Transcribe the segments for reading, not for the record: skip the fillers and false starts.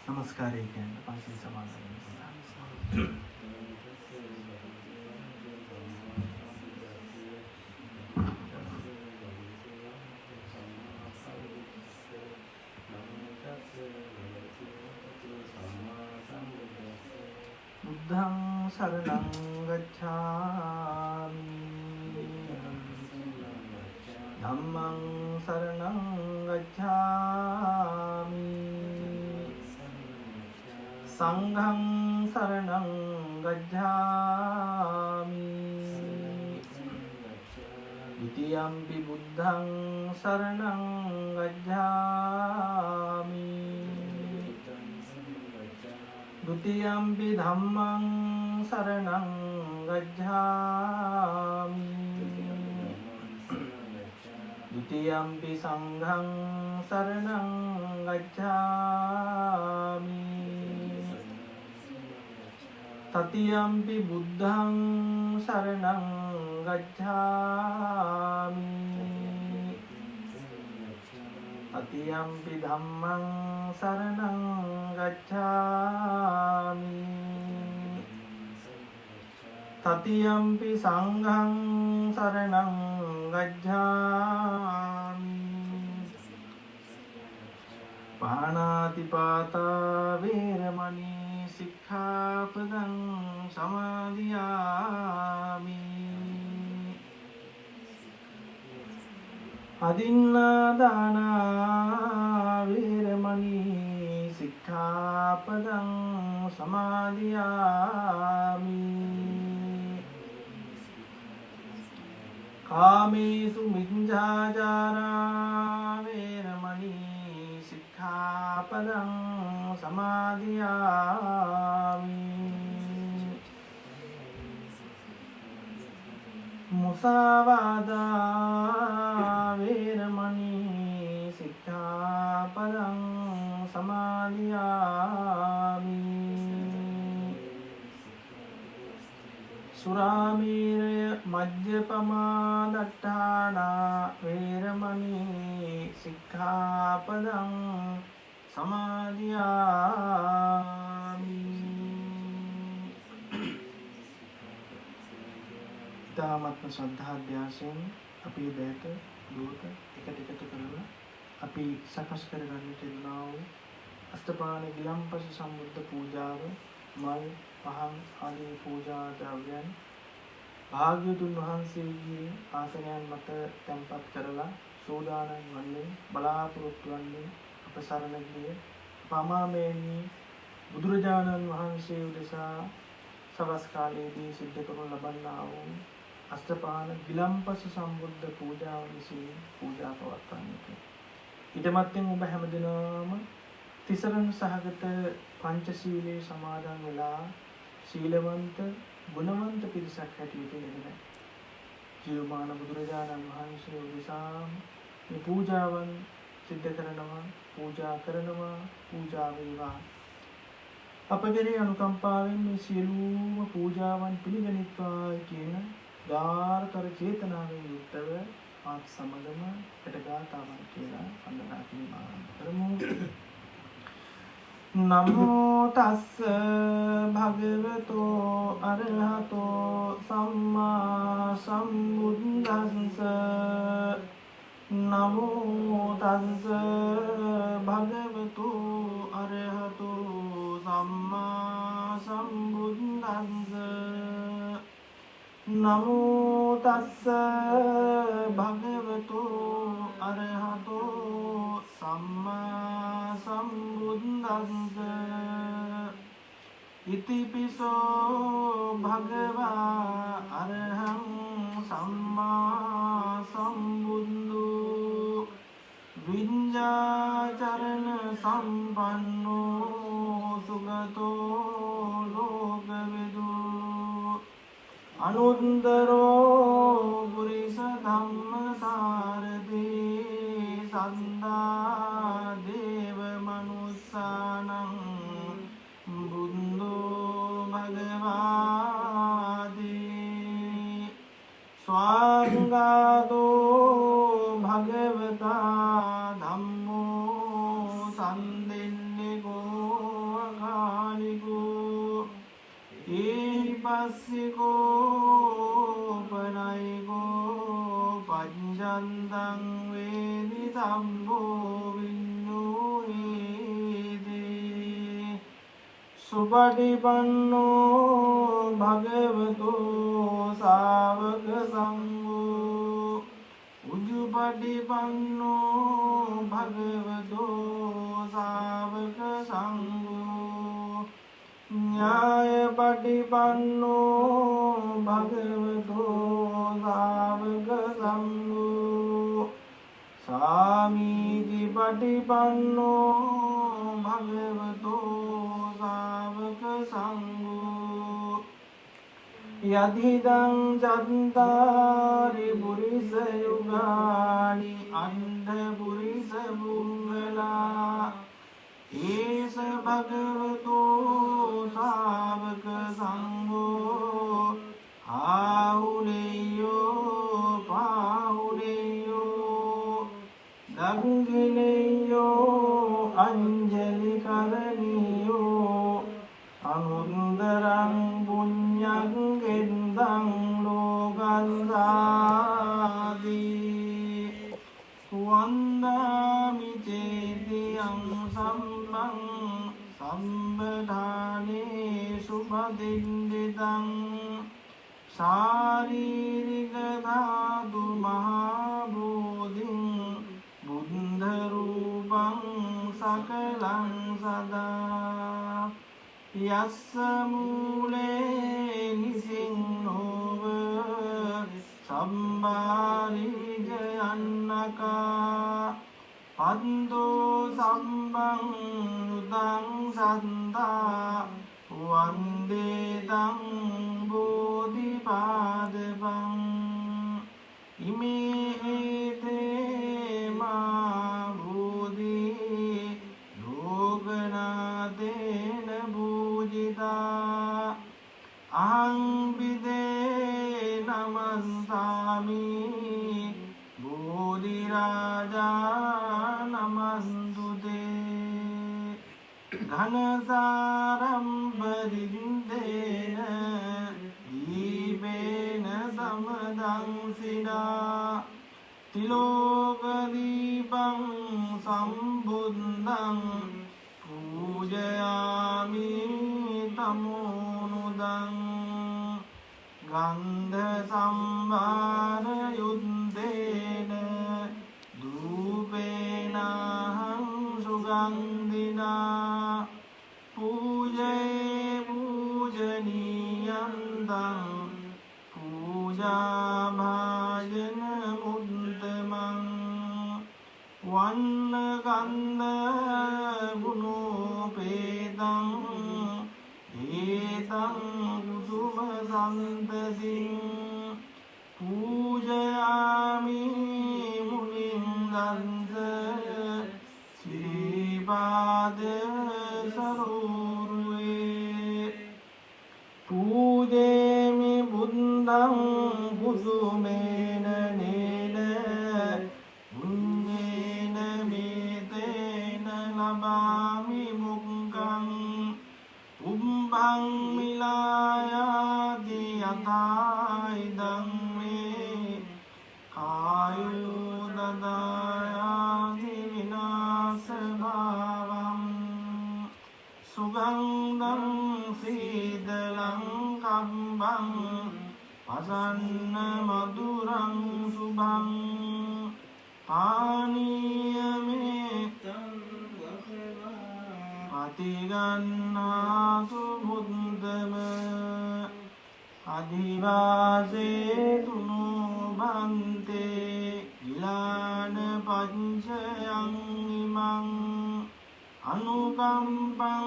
නමස්කාරය කියන්නේ පංචිල් සමාදන් බුද්ධං සරණං ගච්ඡාමි ධම්මං සරණං ගච්ඡාමි සංඝං සරණං ගච්ඡාමි ဒုတိယံ පි බුද්ධං සරණං ගච්ඡාමි ဒုတိယံ පි ධම්මං සරණං ගච්ඡාමි ဒုတိယံ පි සංඝං සරණං ගච්ඡාමි තතියම්පි බුද්ධං සරණං ගච්ඡාමි තතියම්පි ධම්මං සරණං ගච්ඡාමි තතියම්පි සංඝං සරණං ගච්ඡාමි පාණාතිපාතා වේරමණී සික්ඛාපදං සමාදියාමි අදින්නාදාන වේරමණී සික්ඛාපදං සමාදියාමි කාමේසු මිච්ඡාචාරා වේරමණී සික්ඛාපදං සමාදියාමි මුසාවාදා වේරමණී සික්ඛාපදං සමාදියාමි සුරාමේරය මජ්ජපමා දට්ඨානා වේරමණී සික්ඛාපදං සමාදියාමි තාමත්ම ශ්‍රද්ධාභ්‍යාසයෙන් අපි දැක දුක එකට එකතු කරලා අපි සකස් කරගන්නට යනවා වූ අෂ්ටපාණ ගිලම්පස සම්බුද්ධ පූජාව මල් පහන් ආදී පූජා ද්‍රව්‍යයන් භාග්‍යවතුන් වහන්සේගේ ආසනයන් මත තැන්පත් කරලා සෝදානම් වන්නේ බලාපොරොත්තු වන්නේ අප සරණ ගිය පමාමේනි බුදුරජාණන් වහන්සේ උදෙසා සවස් කාලයේදී සිද්ධ කරනු ලබන්නා වූ අෂ්ටපාණ ගිලම්පස සම්බුද්ධ පූජාව විසින් පූජා පවත්වන්නට. ඊටමත්යෙන් ඔබ හැමදෙනාම තිසරණ සහගත පංචශීලයේ සමාදන් වෙලා ශීලවන්ත ගුණවන්ත පිරිසක් හැටියට ඉගෙන ජීවමාන බුදුරජාණන් වහන්සේ උදෙසා මේ පූජාවන් සිද්ධ කරනවා පූජා වේවා අපගේ අනුකම්පාවෙන් මේ සියලුම පූජාවන් පිළිගනිත්වා කියන ධාර්තර චේතනාවෙන් යුක්තව ආත් සමගම කටගාතාවන් කියලා වන්දනා කිරීම ආරම්භ කරමු. නමෝ තස්ස භගවතෝ අරහතෝ සම්මා සම්බුද්දස්ස නමෝ තස්ස භගවතෝ අරහතෝ සම්මා සම්බුද්දස්ස නමෝ තස්ස භගවතෝ අරහතෝ සම්මා සම්බුද්දස්ස ඉතිපිසෝ භගවා අරහං සම්මා සම්බුද්ධෝ විඤ්ඤාචරණ සම්පන්නෝ සුගතෝ ලෝකවිදු අනුත්තරෝ පුරිස ධම්මසාරදී සන්දා දේව මනුස්සානං බුද්ධෝ භගවාදී ස්වාංගාදෝ භගවතා ධම්මෝ සම්දින්නිකෝ අකාලිකෝ ඒහිපස්සිකෝ පනයිකෝ පඤ්චන්තං වේදි සම්බෝ විඤ්ඤෝහේදී සුපටිපන්නෝ භගවතෝ සාවක සංඝෝ උජුපටිපන්නෝ භගවතෝ සාවක සංඝෝ ඥායපටිපන්නෝ භගවතෝ සාවක සංඝෝ සාමීචි පටිපන්නෝ භගවතෝ සාවක සංඝෝ යදිදං චත්තාරි පුරිස යුගානි අන්ධ පුරිස පුංගලා ඒස භගවතෝ සාවක සංඝෝ ආහුනේයෝ පාහුනේයෝ දග්ගිනේයෝ අංජලි කරණීයෝ අනුන්දරං පුඤ්ඤං ගෙන්දං ලෝකන්දාදී වන්දාමි චේතියං සම්බං සම්බදා පදින්දිතං ශාරීරික ධාතු මහා බෝධින් බුද්ධ රූපං සකලං සදා යස්ස මූලේ නිසින්නෝව සම්බාරිජයන්නකා පන්දෝ සම්බං නුදං සන්දා වන්දේතං බෝධිපාදපං ඉමේතේ මා බෝධි ලෝකනාතේන පූජිතා අහං විදේ නමස්සාමි බෝධි රාජා නමස්තුතේ ඝනසාරම්භරින්දේන දීපේන සමදංසිනා තිලෝක දීපං සම්බුද්ධං පූජයාමි තමෝනුදං ගන්ධ සම්භාර යුද්ධේන ධූපේනහං සුගන්ධිනා පූජේ පූජනීයන්තං පූජාභාජන මුද්දමං වන්න කන්ද ගුණෝපේතං ඒතං කුසුම සන්තසින් පූජයාමි මුනින්දන්ත ශ්‍රීපාද සරෝරුවේ පූජේමි බුද්ධං කුසුමේන නේන පුඤ්ඤේන මේතේන ලබාමි මුක්ඛං උම්බං මිලායාති යතයිදං මේ කායෝ දදායාති විනාශ භාවං සුගන්ධං සීතලං කම්බං පසන්න මధుරං සුභං පානීයමේ පතිගන්නාසු බුද්ධම අධිවාසේතුනු බන්තේ ගිලාන පංචයං ඉමං අනුකම්පං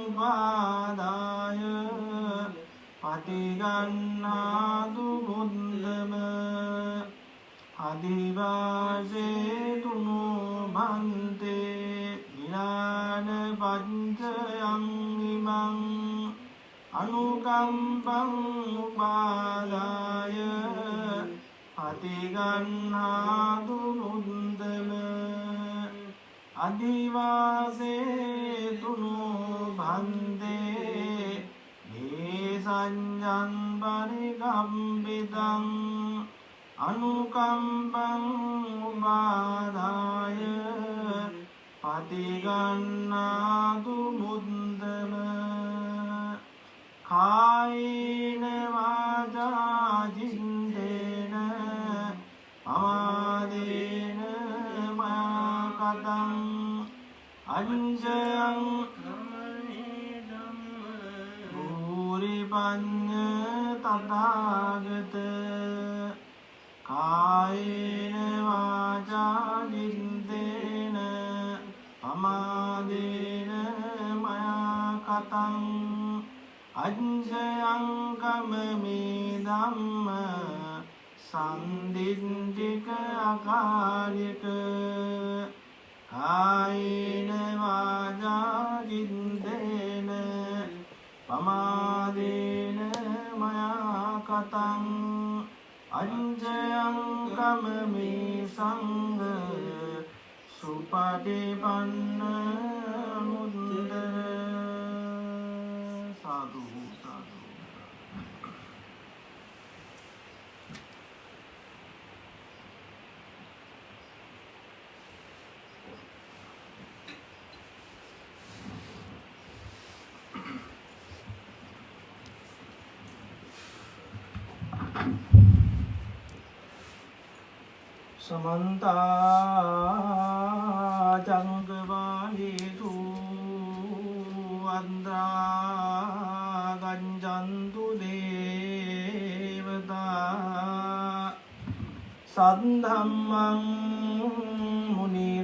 උපාදාය පතිගන්නාතු බුද්ධම අධිවාසේතුනු බන්තේ ගිලාන පංචයං ඉමං අනුකම්පං උපාදාය පතිගන්නාතු බුද්ධම අධිවාසේතුනු බන්තේ සංජන් පරිකම්පිතං අනුකම්පං උපාදාය පතිගන්නාතු බුද්ධම කායේන වාචා චිත්තේන පමාදේන මා කතං අංජයං පඤ්ඤ තථාගත කායේන වාචා චිත්තේන පමාදේන මයා කතං අංජයං කමමේ ධම්ම සම්දින්තික අකාලික කායේන වාචා චිත්තේන පමාදේන මයා කතං අංජයං කමමේ සංඝ සුපටිපන්න මුද්දර සාදු සාදු समन्त जंगमालेषु अन्द्रा गञ्जन्तु देवता सद्धम्मं मुनिराजन्त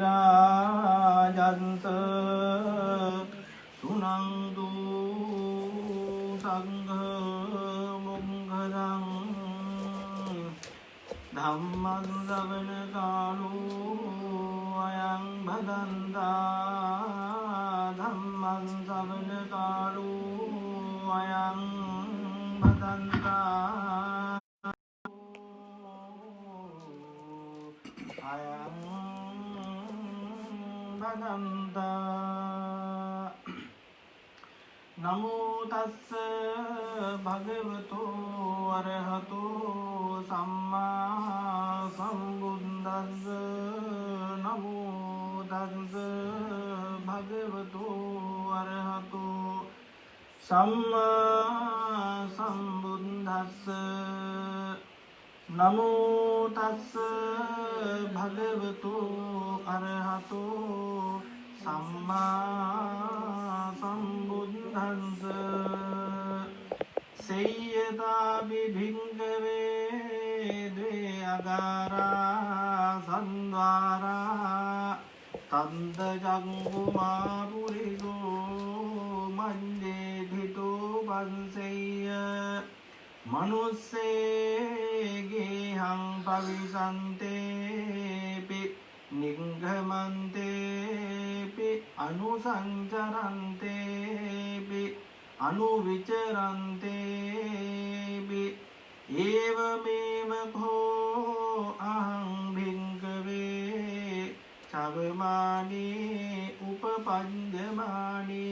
सुनन्तु संघमुङ्घरं धम्मं श्रवणकालो अयं भदन्ता धम्मं श्रवणकालो अयं भदन्ता अयं भदन्ता नमो तस्स भगवतो अरहतो सम्मा सम्बुद्धस्स नमो तस्स भगवतो अरहतो सम्मा सम्बुद्धस्स नमो तस्स भगवतो अरहतो सम्मा सम्बुद्धस्स सेय्यदापि भिङ्गवे द्वे अगारा सन्द्वारा तन्तजङ्गुमापुरिगो मञ्जेधितो वंशेय मनुष्येगेहं पविशन्तेऽपि निगमन्तेऽपि अनुसञ्चरन्तेऽपि अनुविचरन्तेऽपि एवमेव भो अहं भिङ्गवे चवमाने उपपद्यमाने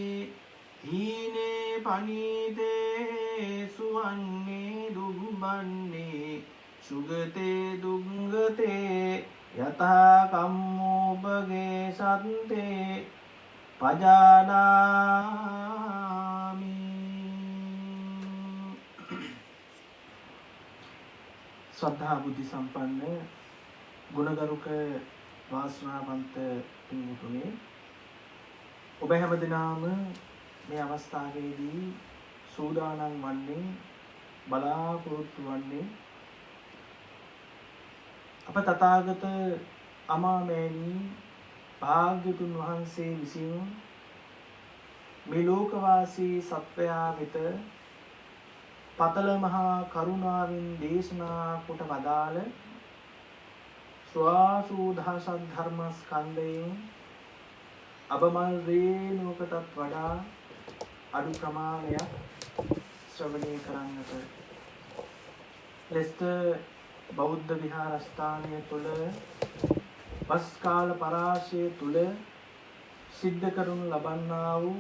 हीने पनीते सुवन्ने दुम्बन्ने सुगते दुङ्गते यथा कम्मोपगे सन्ते पजानामि श्रद्धा बुद्धि संपन्न ගුණගරුක වාසනාවන්ත පින්තුනේ ඔබ හැමදෙනාම මේ අවස්ථාවේදී සූදානම් වන්නේ බලාපොරොත්තු වන්නේ අප තථාගත අමාමෑණී භාග්‍යතුන් වහන්සේ විසින් මේ ලෝකවාසී සත්වයා වෙත පතල මහා කරුණාවෙන් දේශනා කොට වදාළ ස්වාසුදහස ධර්ම ස්කන්ධයෙන් අබමල් රේණුවකටත් වඩා අඩු ප්‍රමාණයක් ශ්‍රවණය කරන්නට ලෙස්ට බෞද්ධ විහාරස්ථානය තුළ වස් කාල පරාසය තුළ සිද්ධ කරනු ලබන්නා වූ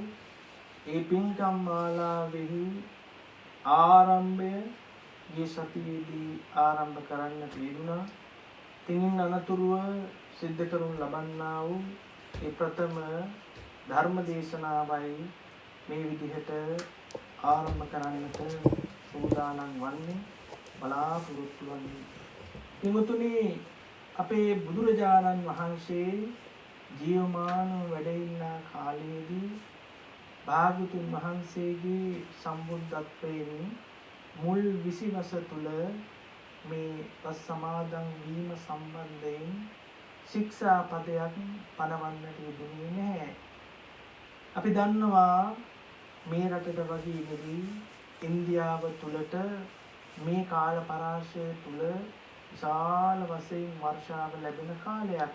ඒ පින්කම් මාලාවෙහි ආරම්භය මේ සතියේදී ආරම්භ කරන්නට යෙදුණා. තිනින් අනතුරුව සිද්ධ කරනු ලබන්නා වූ ඒ ප්‍රථම ධර්ම දේශනාවයි මේ විදිහට ආරම්භ කරන්නට සූදානම් වන්නේ බලාපොරොත්තු වන්නේ. පින්වතුනි, අපේ බුදුරජාණන් වහන්සේ ජීවමානව වැඩ ඉන්න කාලයේදී භාග්‍යවතුන් වහන්සේගේ සම්බුද්ධත්වයෙන් මුල් 20 වස තුල මේ වස් සමාදන් වීම සම්බන්ධයෙන් ශික්ෂාපදයක් පනවන්නට යෙදුනේ නැහැ. අපි දන්නවා මේ රටට වගේ නෙවී ඉන්දියාව තුලට මේ කාල පරාසය තුල විශාල වශයෙන් වර්ෂාව ලැබෙන කාලයක්.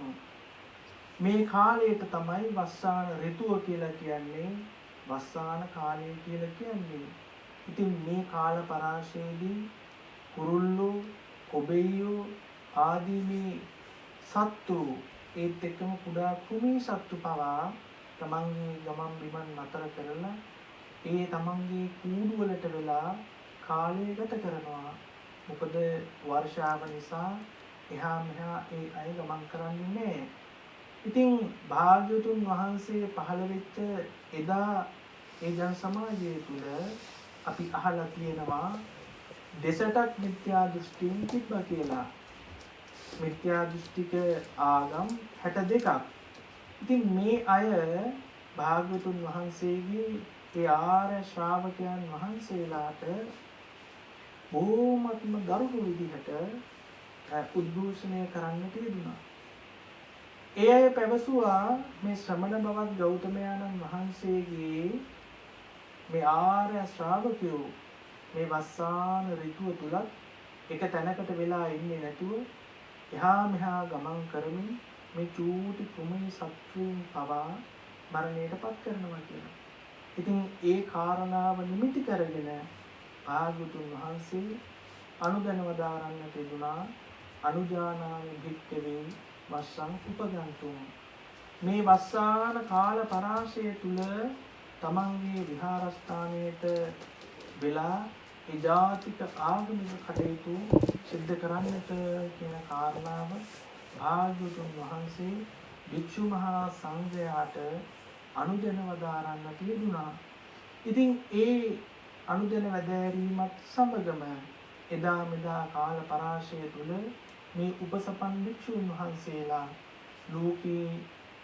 මේ කාලයට තමයි වස්සාන ඍතුව කියලා කියන්නේ, වස්සාන කාලය කියලා කියන්නේ. ඉතින් මේ කාල පරාසයේදී කුරුල්ලෝ, කොබෙයියෝ ආදී මේ සත්තු ඒත් එක්කම කුඩා කුමී සත්තු පවා තමන්ගේ ගමන් බිමන් නතර කරලා ඒ තමන්ගේ කූඩු වලට වෙලා කාලය ගත කරනවා. මොකද වර්ෂාව නිසා එහා මෙහා ඒ අය ගමන් කරන්නේ නැහැ. ඉතින් භාග්‍යවතුන් වහන්සේ පහළ වෙච්ච එදා ඒ ජන සමාජය තුළ අපි අහලා තියෙනවා දෙසටක් මිත්‍යා දෘෂ්ටින් තිබ්බා කියලා. මිත්‍යා දෘෂ්ටික ආගම් 62ක්. ඉතින් මේ අය භාග්‍යවතුන් වහන්සේගේ ඒ ආර්ය ශ්‍රාවකයන් වහන්සේලාට බොහොමත්ම ගරුක විදිහට උද්ඝෝෂණය කරන්නට යෙදුණා. ඒ අය පැවසුවා මේ ශ්‍රමණ බවත් ගෞතමයන්න් වහන්සේගේ මේ ආර්ය ශ්‍රාවකයෝ මේ වස්සාන ඍතුව තුලත් එක තැනකට වෙලා ඉන්නේ නැතුව එහා මෙහා ගමන් කරමින් මේ චූටි කුමී සත්වයන් පවා මරණයට පත් කරනවා කියලා. ඉතින් ඒ කාරණාව නිමිති කරගෙන භාග්‍යවතුන් වහන්සේ අනුදැන වදාරන්නට යෙදුනා අනුජානාමි භික්ඛවේ වස්සං උපගන්තුම්. මේ වස්සාන කාල පරාසය තුල තමන්ගේ විහාරස්ථානයේට වෙලා ඒ ජාතික ආගමික කටයුතු සිද්ධ කරන්නට කියන කාරණාව භාග්‍යවතුන් වහන්සේ භික්ෂු මහා සංඝයාට අනුදැන වදාරන්නට යෙදුනා. ඉතින් ඒ අනුදැන වැදෑරීමත් සමගම එදා මෙදා කාල පරාසය තුල මේ උපසපන් භික්ෂුන් වහන්සේලා ලෝකේ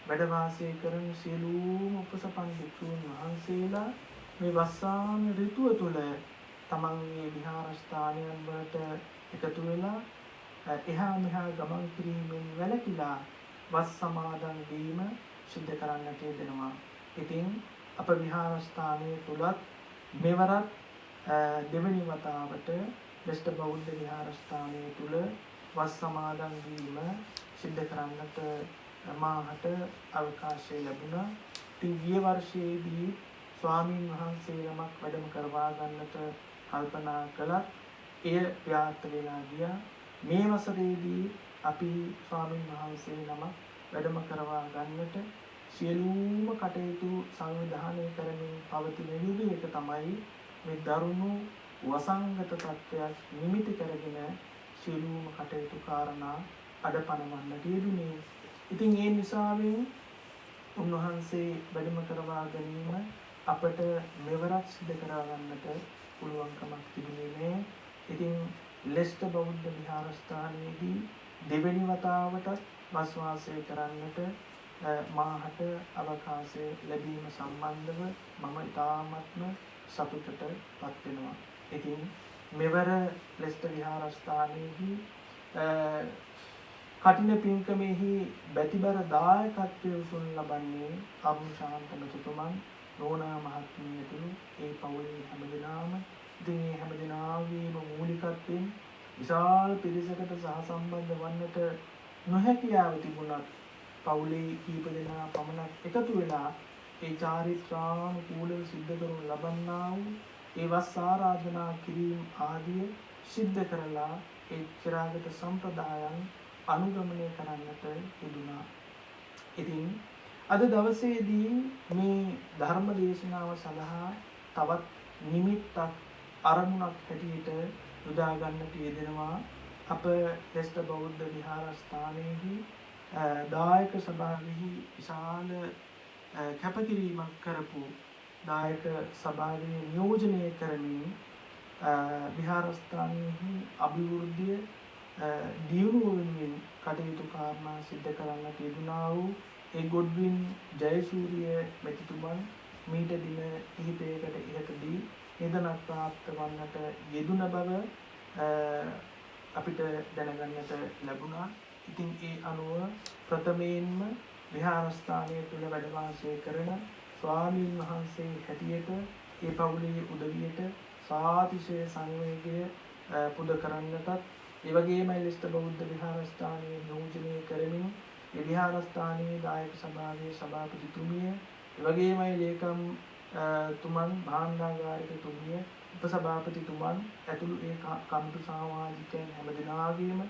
වැඩ වාසය කරන සියලුම උපසපන් භික්ෂුන් වහන්සේලා මේ වස්සාන ඍතුව තුල තමන්ගේ විහාරස්ථානයන් වලට එකතු වෙලා එහා මෙහා ගමන් කිරීමෙන් වැළකීලා වස් සමාදන් වීම සිද්ධ කරන්නට යෙදෙනවා. ඉතින් අප විහාරස්ථානයේ තුලත් මෙවරත් දෙවනි වතාවට ශ්‍රේෂ්ඨ බෞද්ධ විහාරස්ථානයේ තුල වස් සමාදන් වීම සිද්ධ කරන්නට මාහට අවකාශය ලැබුණා. ඉතින් ගිය වර්ෂයේදී ස්වාමීන් වහන්සේ නමක් වැඩම කරවා ගන්නට කල්පනා කළත් එය ව්‍යාර්ථ වෙලා ගියා. මේ වසරේදී අපි ස්වාමීන් වහන්සේ නමක් වැඩම කරවා ගන්නට සියලුම කටයුතු සංවිධානය කරමින් පවතින යුගයක තමයි මේ දරුණු වසංගත තත්ත්වයක් නිමිති කරගෙන සියලුම කටයුතු කාරණා අඩපණවන්නට යෙදුනේ. ඉතින් ඒ නිසාවෙන් උන්වහන්සේ වැඩම කරවා ගැනීම අපට මෙවරක් සිදු කරා ගන්නට පුළුවන්කමක් තිබුණේ නැහැ. ඉතින් ලෙස්ටර් බෞද්ධ විහාරස්ථානයේදී දෙවෙනි වතාවට වස් වාසය කරන්නට මාහට අවකාශය ලැබීම සම්බන්ධව මම ඉතාමත්ම සතුටට පත් වෙනවා. ඉතින් මෙවර ලෙස්ටර් විහාරස්ථානයේදී කටින පින්කමෙහි බැතිබර දායකත්වය උසුන් ලබන්නේ අරුණ ශාන්ත මෙතුමන්, නෝනා මහත්මිය ඇතුළු ඒ පවුලේ හැමදෙනාම. ඉතින් මේ හැමදෙනාගේම මූලිකත්වයෙන් විශාල පිරිසකට සහසම්බන්ධ වන්නට නොහැකියාව තිබුණත් පවුලේ කීප දෙනා පමණක් එකතු වෙලා ඒ චාරිත්‍රානුකූලව සිද්ධ කරනු ලබන්නා වූ ඒ වස් ආරාධනා කිරීම ආදිය සිද්ධ කරලා ඒ චිරාගත සම්ප්‍රදායන් අනුගමනය කරන්නට යෙදුණා. ඉතින් අද දවසේදී මේ ධර්ම දේශනාව සඳහා තවත් නිමිත්තක් අරමුණක් හැටියට යොදා ගන්නට යෙදෙනවා. අප ලෙස්ටර් බෞද්ධ විහාරස්ථානයේදී දායක සභාවෙහි විශාල කැපකිරීමක් කරපු දායක සභාවේ නියෝජනය කරමින් විහාරස්ථානයෙහි අභිවෘද්ධිය දියුණුව වෙනුවෙන් කටයුතු කාරණා සිද්ධ කරන්නට යෙදුනා වූ ඒ ගොඩ්වින් ජයසූරිය මෙතුමන් මීට දින කිහිපයකට ඉහතදී නිදනක් ප්‍රාප්ත වන්නට යෙදුන බව අපිට දැනගන්නට ලැබුණා. ඉතින් ඒ අනුව ප්‍රථමයෙන්ම විහාරස්ථානයේ තුල වැඩ වාසය කරන ස්වාමීන් වහන්සේ හැටියට ඒ පවුලේ උදවියට සාතිශය සංවේගය පුද කරන්නටත් ඒ වගේම ලෙස්ටර් බෞද්ධ විහාරස්ථානයේ නියෝජනය කරමින් ඒ විහාරස්ථානයේ දායක සභාවේ සභාපතිතුමිය ඒ වගේම ලේකම් තුමන් භාණ්ඩාගාරික තුමිය උපසභාපතිතුමන් ඇතුළු ඒ කමිටු සමාජිකයන් හැමදෙනාගේම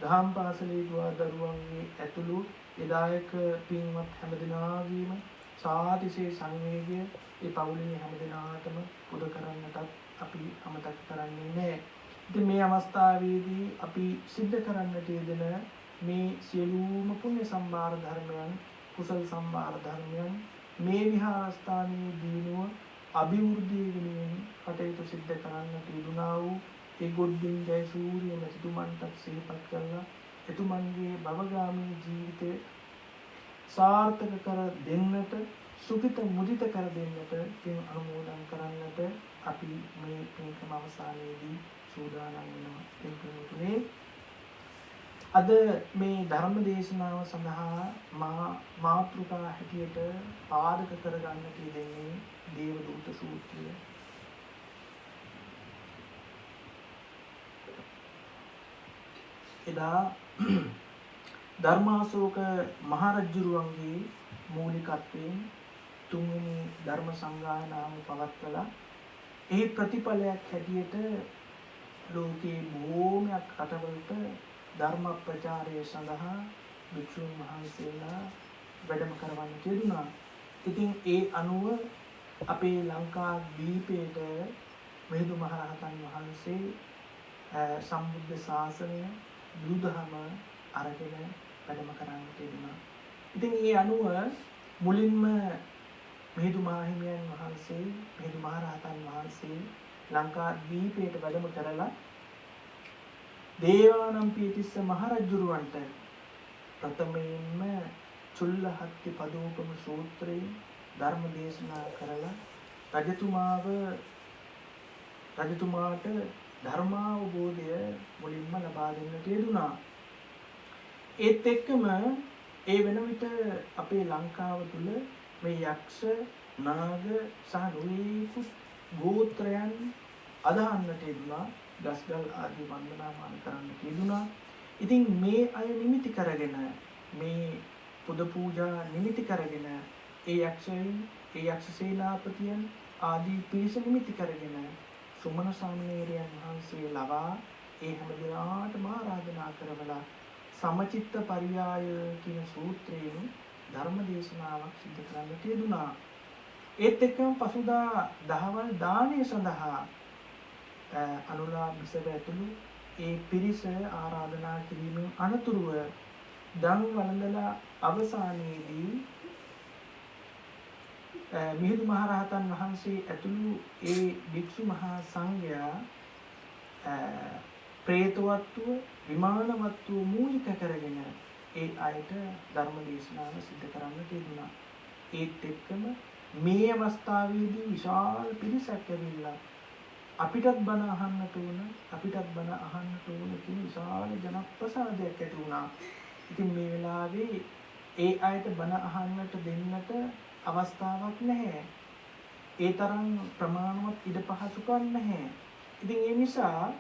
දහම් පාසලේ දුවා දරුවන්ගේ ඇතුළු එදායක පින්වත් හැමදෙනාගේම සාතිශය සංවේගය ඒ පවුලේ හැමදෙනාටම පුද කරන්නටත් අපි අමතක කරන්නේ නැහැ. ඉතින් මේ අවස්ථාවේදී අපි සිද්ධ කරන්නට යෙදෙන මේ සියලුම පුණ්‍ය සම්භාර ධර්මයන්, කුසල සම්භාර ධර්මයන් මේ විහාරස්ථානයේ දිනුව අභිවෘද්ධිය වෙනුවෙන් කටයුතු සිද්ධ කරන්නට යෙදුනා වූ ඒ ගොඩ්වින් ජයසූරිය මෙතුමන්ට සිහිපත් කරලා එතුමන්ගේ භවගාමී ජීවිතය සාර්ථක කර දෙන්නට සුඛිත මුදිත කර දෙන්නට පින් අනුමෝදන් කරන්නට අපි මේ පින්කම අවසානයේදී සූදානම් වෙනවා. පින්තුනේ අද මේ ධර්ම දේශනාව සඳහා මාතෘකා හැටියට පාදක කරගන්නට යෙදෙන්නේ දේවදූත සූත්‍රය. එදා ධර්මාශෝක මහරජුරුවන්ගේ මූලිකත්වයෙන් තුන්වෙනි ධර්ම සංගායනාව පවත්වලා එහි ප්‍රතිඵලයක් හැටියට ලෝකේ බොහෝමයක් රටවලට ධර්ම ප්‍රචාරය සඳහා භික්ෂුන් වහන්සේලා වැඩම කරවන්නට යෙදුණා. ඉතින් ඒ අනුව අපේ ලංකා දීපයේ මිහිඳු මහරහතන් වහන්සේ සම්බුද්ධ ශාසනය බුදුදහම අරගෙන වැඩම කරන්නට යෙදුණා. ඉතින් ඒ අනුව මුලින්ම මිහිඳු මාහිමියන් වහන්සේ මිහිඳු මහරහතන් වහන්සේ ලංකා දීපයට වැඩම කරලා දේවානම්පියතිස්ස මහරජුරුවන්ට ප්‍රථමයෙන්ම චුල්ලහත්ති පදෝපම සූත්‍රයෙන් ධර්ම දේශනා කරලා රජතුමාට ධර්මාවබෝධය මුලින්ම ලබා දෙන්නට යෙදුණා. ඒත් එක්කම ඒ වෙන විට අපේ ලංකාව තුල මේ යක්ෂ නාග සහ නොයෙකුත් ගෝත්‍රයන් අදහන්නට යෙදුණා. දස්ගල් ආදී වන්දනාමාන කරන්නට යෙදුණා. ඉතින් මේ අය නිමිති කරගෙන මේ පුද පූජා නිමිති කරගෙන ඒ යක්ෂයන් ඒ යක්ෂ සේනාපතියන් ආදී පිරිස නිමිති කරගෙන සුමන සාමණේරයන් වහන්සේ ලවා ඒ හැම දිනාටම ආරාධනා කරවලා සමචිත්ත පරියාය කියන සූත්‍රයෙන් ධර්ම දේශනාවක් සිදු කරන්නට යෙදුණා. ඒත් එක්කම පසුදා දහවල් දානය සඳහා අනුලා බිසව ඇතුළු ඒ පිරිස ආරාධනා කිරීමෙන් අනතුරුව දන් වළඳලා අවසානයේදී මිහිඳු මහරහතන් වහන්සේ ඇතුළු ඒ භික්ෂු මහා සංඝයා ප්‍රේතවත්ව විමානවත්ව මූලික කරගෙන ඒ අයට ධර්ම දේශනාව සිදු කරන්නට යෙදුණා. ඒත් එක්කම මේ අවස්ථාවේදී විශාල පිරිසක් ඇවිල්ලා අපිටත් බණ අහන්නට ඕන කියන විශාල ජනප්‍රසාදයක් ඇති වුණා. ඉතින් මේ වෙලාවේ ඒ අයට බණ අහන්නට දෙන්නට අවස්ථාවක් නැහැ. ඒ තරම් ප්‍රමාණවත් ඉඩ පහසුකම් නැහැ. ඉතින් ඒ නිසා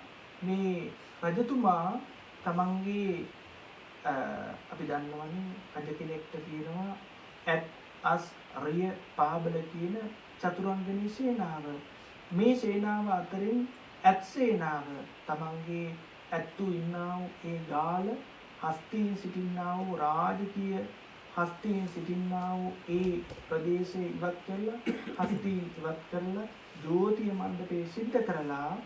මේ රජතුමා තමන්ගේ අපි දන්නවනේ රජ කෙනෙක්ට කියනවා ඇත් අස් රිය පාබල කියන චතුරංගනී සේනාව. මේ සේනාව අතරින් ඇත් සේනාව තමන්ගේ ඇත්තු ඉන්නා වූ ඒ ගාල හස්තියෙන් සිටින්නා වූ රාජකීය හස්තියෙන් සිටින්නා වූ ඒ ප්‍රදේශය ඉවත් කරලා හස්තිය ඉවත් කරලා ජෝතිය මණ්ඩපේ සිද්ධ කරලා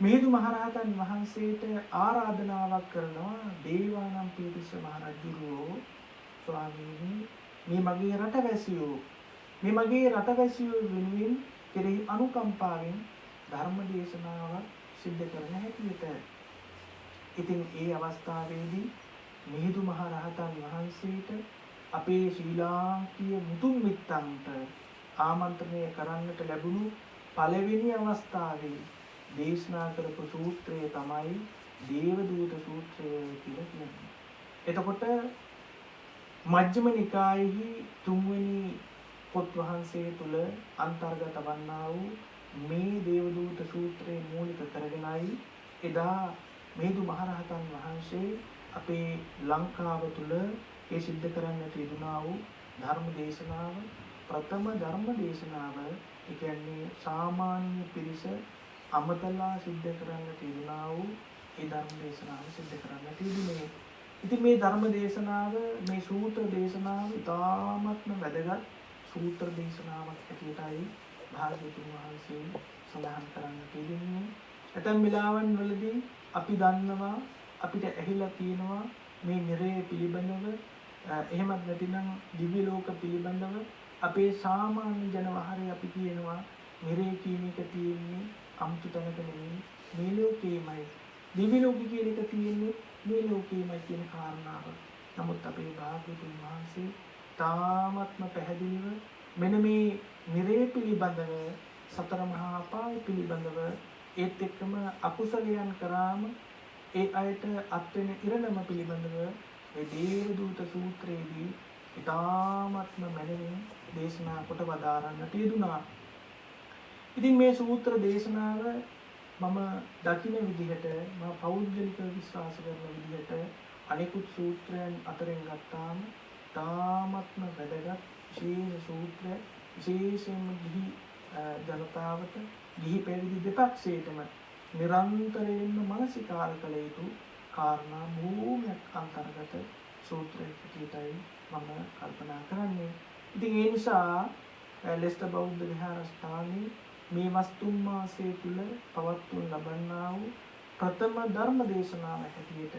මිහිඳු මහරහතන් වහන්සේට ආරාධනාවක් කරනවා. දේවානම්පියතිස්ස මහරජුරෝ ස්වාමීනි මේ මගේ රටවැසියෝ වෙනුවෙන් කෙරෙහි අනුකම්පාවෙන් ධර්ම දේශනාවක් සිද්ධ කරන හැටියට. ඉතින් ඒ අවස්ථාවේදී මිහිඳු මහරහතන් වහන්සේට අපේ ශ්‍රී ලාංකීය මුතුන් මිත්තන්ට ආමන්ත්‍රණය කරන්නට ලැබුණු පළවෙනි අවස්ථාවේ දේශනා කරපු සූත්‍රය තමයි දේවදූත සූත්‍රය කියලා කියන්නේ. එතකොට මජ්ක්‍ධිම නිකායෙහි තුන්වෙනි පොත් වහන්සේ තුල අන්තර්ගත වන්නා වූ මේ දේවදූත සූත්‍රයේ මූලික කරගෙනයි එදා මිහිඳු මහරහතන් වහන්සේ අපේ ලංකාව තුල ඒ සිද්ධ කරන්නට යෙදුනා වූ ධර්ම දේශනාව ප්‍රථම ධර්ම දේශනාව. ඒ කියන්නේ සාමාන්‍ය පිරිස අමතලා සිද්ධ කරන්නට යෙදුනා වූ ඒ ධර්ම දේශනාව සිද්ධ කරන්නට යෙදුනේ. ඉතින් මේ ධර්ම දේශනාව මේ සූත්‍ර දේශනාව ඉතාමත්ම වැදගත් සූත්‍ර දේශනාවක් හැටියටයි භාග්‍යවතුන් වහන්සේ සඳහන් කරන්නට යෙදුනේ. ඇතැම් වෙලාවන් වලදී අපි දන්නවා අපිට ඇහිලා තියෙනවා මේ නිරය පිළිබඳව එහෙමත් නැතිනම් දිව්‍ය ලෝක පිළිබඳව අපේ සාමාන්‍ය ජනවහරේ අපි කියනවා නිරය කියන එක තියෙන්නේ අමුතු තැනක නෙමෙයි මේ ලෝකේමයි. දිව්‍ය ලෝකෙ කියන එක තියෙන්නේ මේ ලෝකෙමයි කියන කාරණාව. නමුත් අපේ භාග්‍යවතුන් වහන්සේ තාමත්ම පැහැදිලිව මෙන්න මේ නිරේ පිළිබඳව සතර මහා අපාය පිළිබඳව ඒත් එක්කම අකුසලයන් කරාම ඒ අයට අත්වෙන ඉරණම පිළිබඳව මේ දේවදූත සූත්‍රයේදී ඉතාමත්ම මැනවින් දේශනා කොට වදාරන්නට යෙදුනා. ඉතින් මේ සූත්‍ර දේශනාව මම දකින විදිහට මම පෞද්ගලිකව විශ්වාස කරන විදිහට අනෙකුත් සූත්‍රයන් අතරින් ගත්තාම තාමත්ම වැදගත් විශේෂ සූත්‍ර විශේෂයෙන්ම ගිහි ජනතාවට ගිහි පැවිදි දෙපක්ෂයටම නිරන්තරයෙන්ම මානසිකාර කළ යුතු කාරණා භූමියක් අන්තර්ගත සූත්‍රයක් විදිහටයි මම කල්පනා කරන්නේ. ඉතින් ඒ නිසා ලෙස්ටර් බෞද්ධ විහාරස්ථානයේ මේ වස්තුන් මාසයේ තුල පවත්වනු ලබන්නා වූ ප්‍රථම ධර්ම දේශනාව හැටියට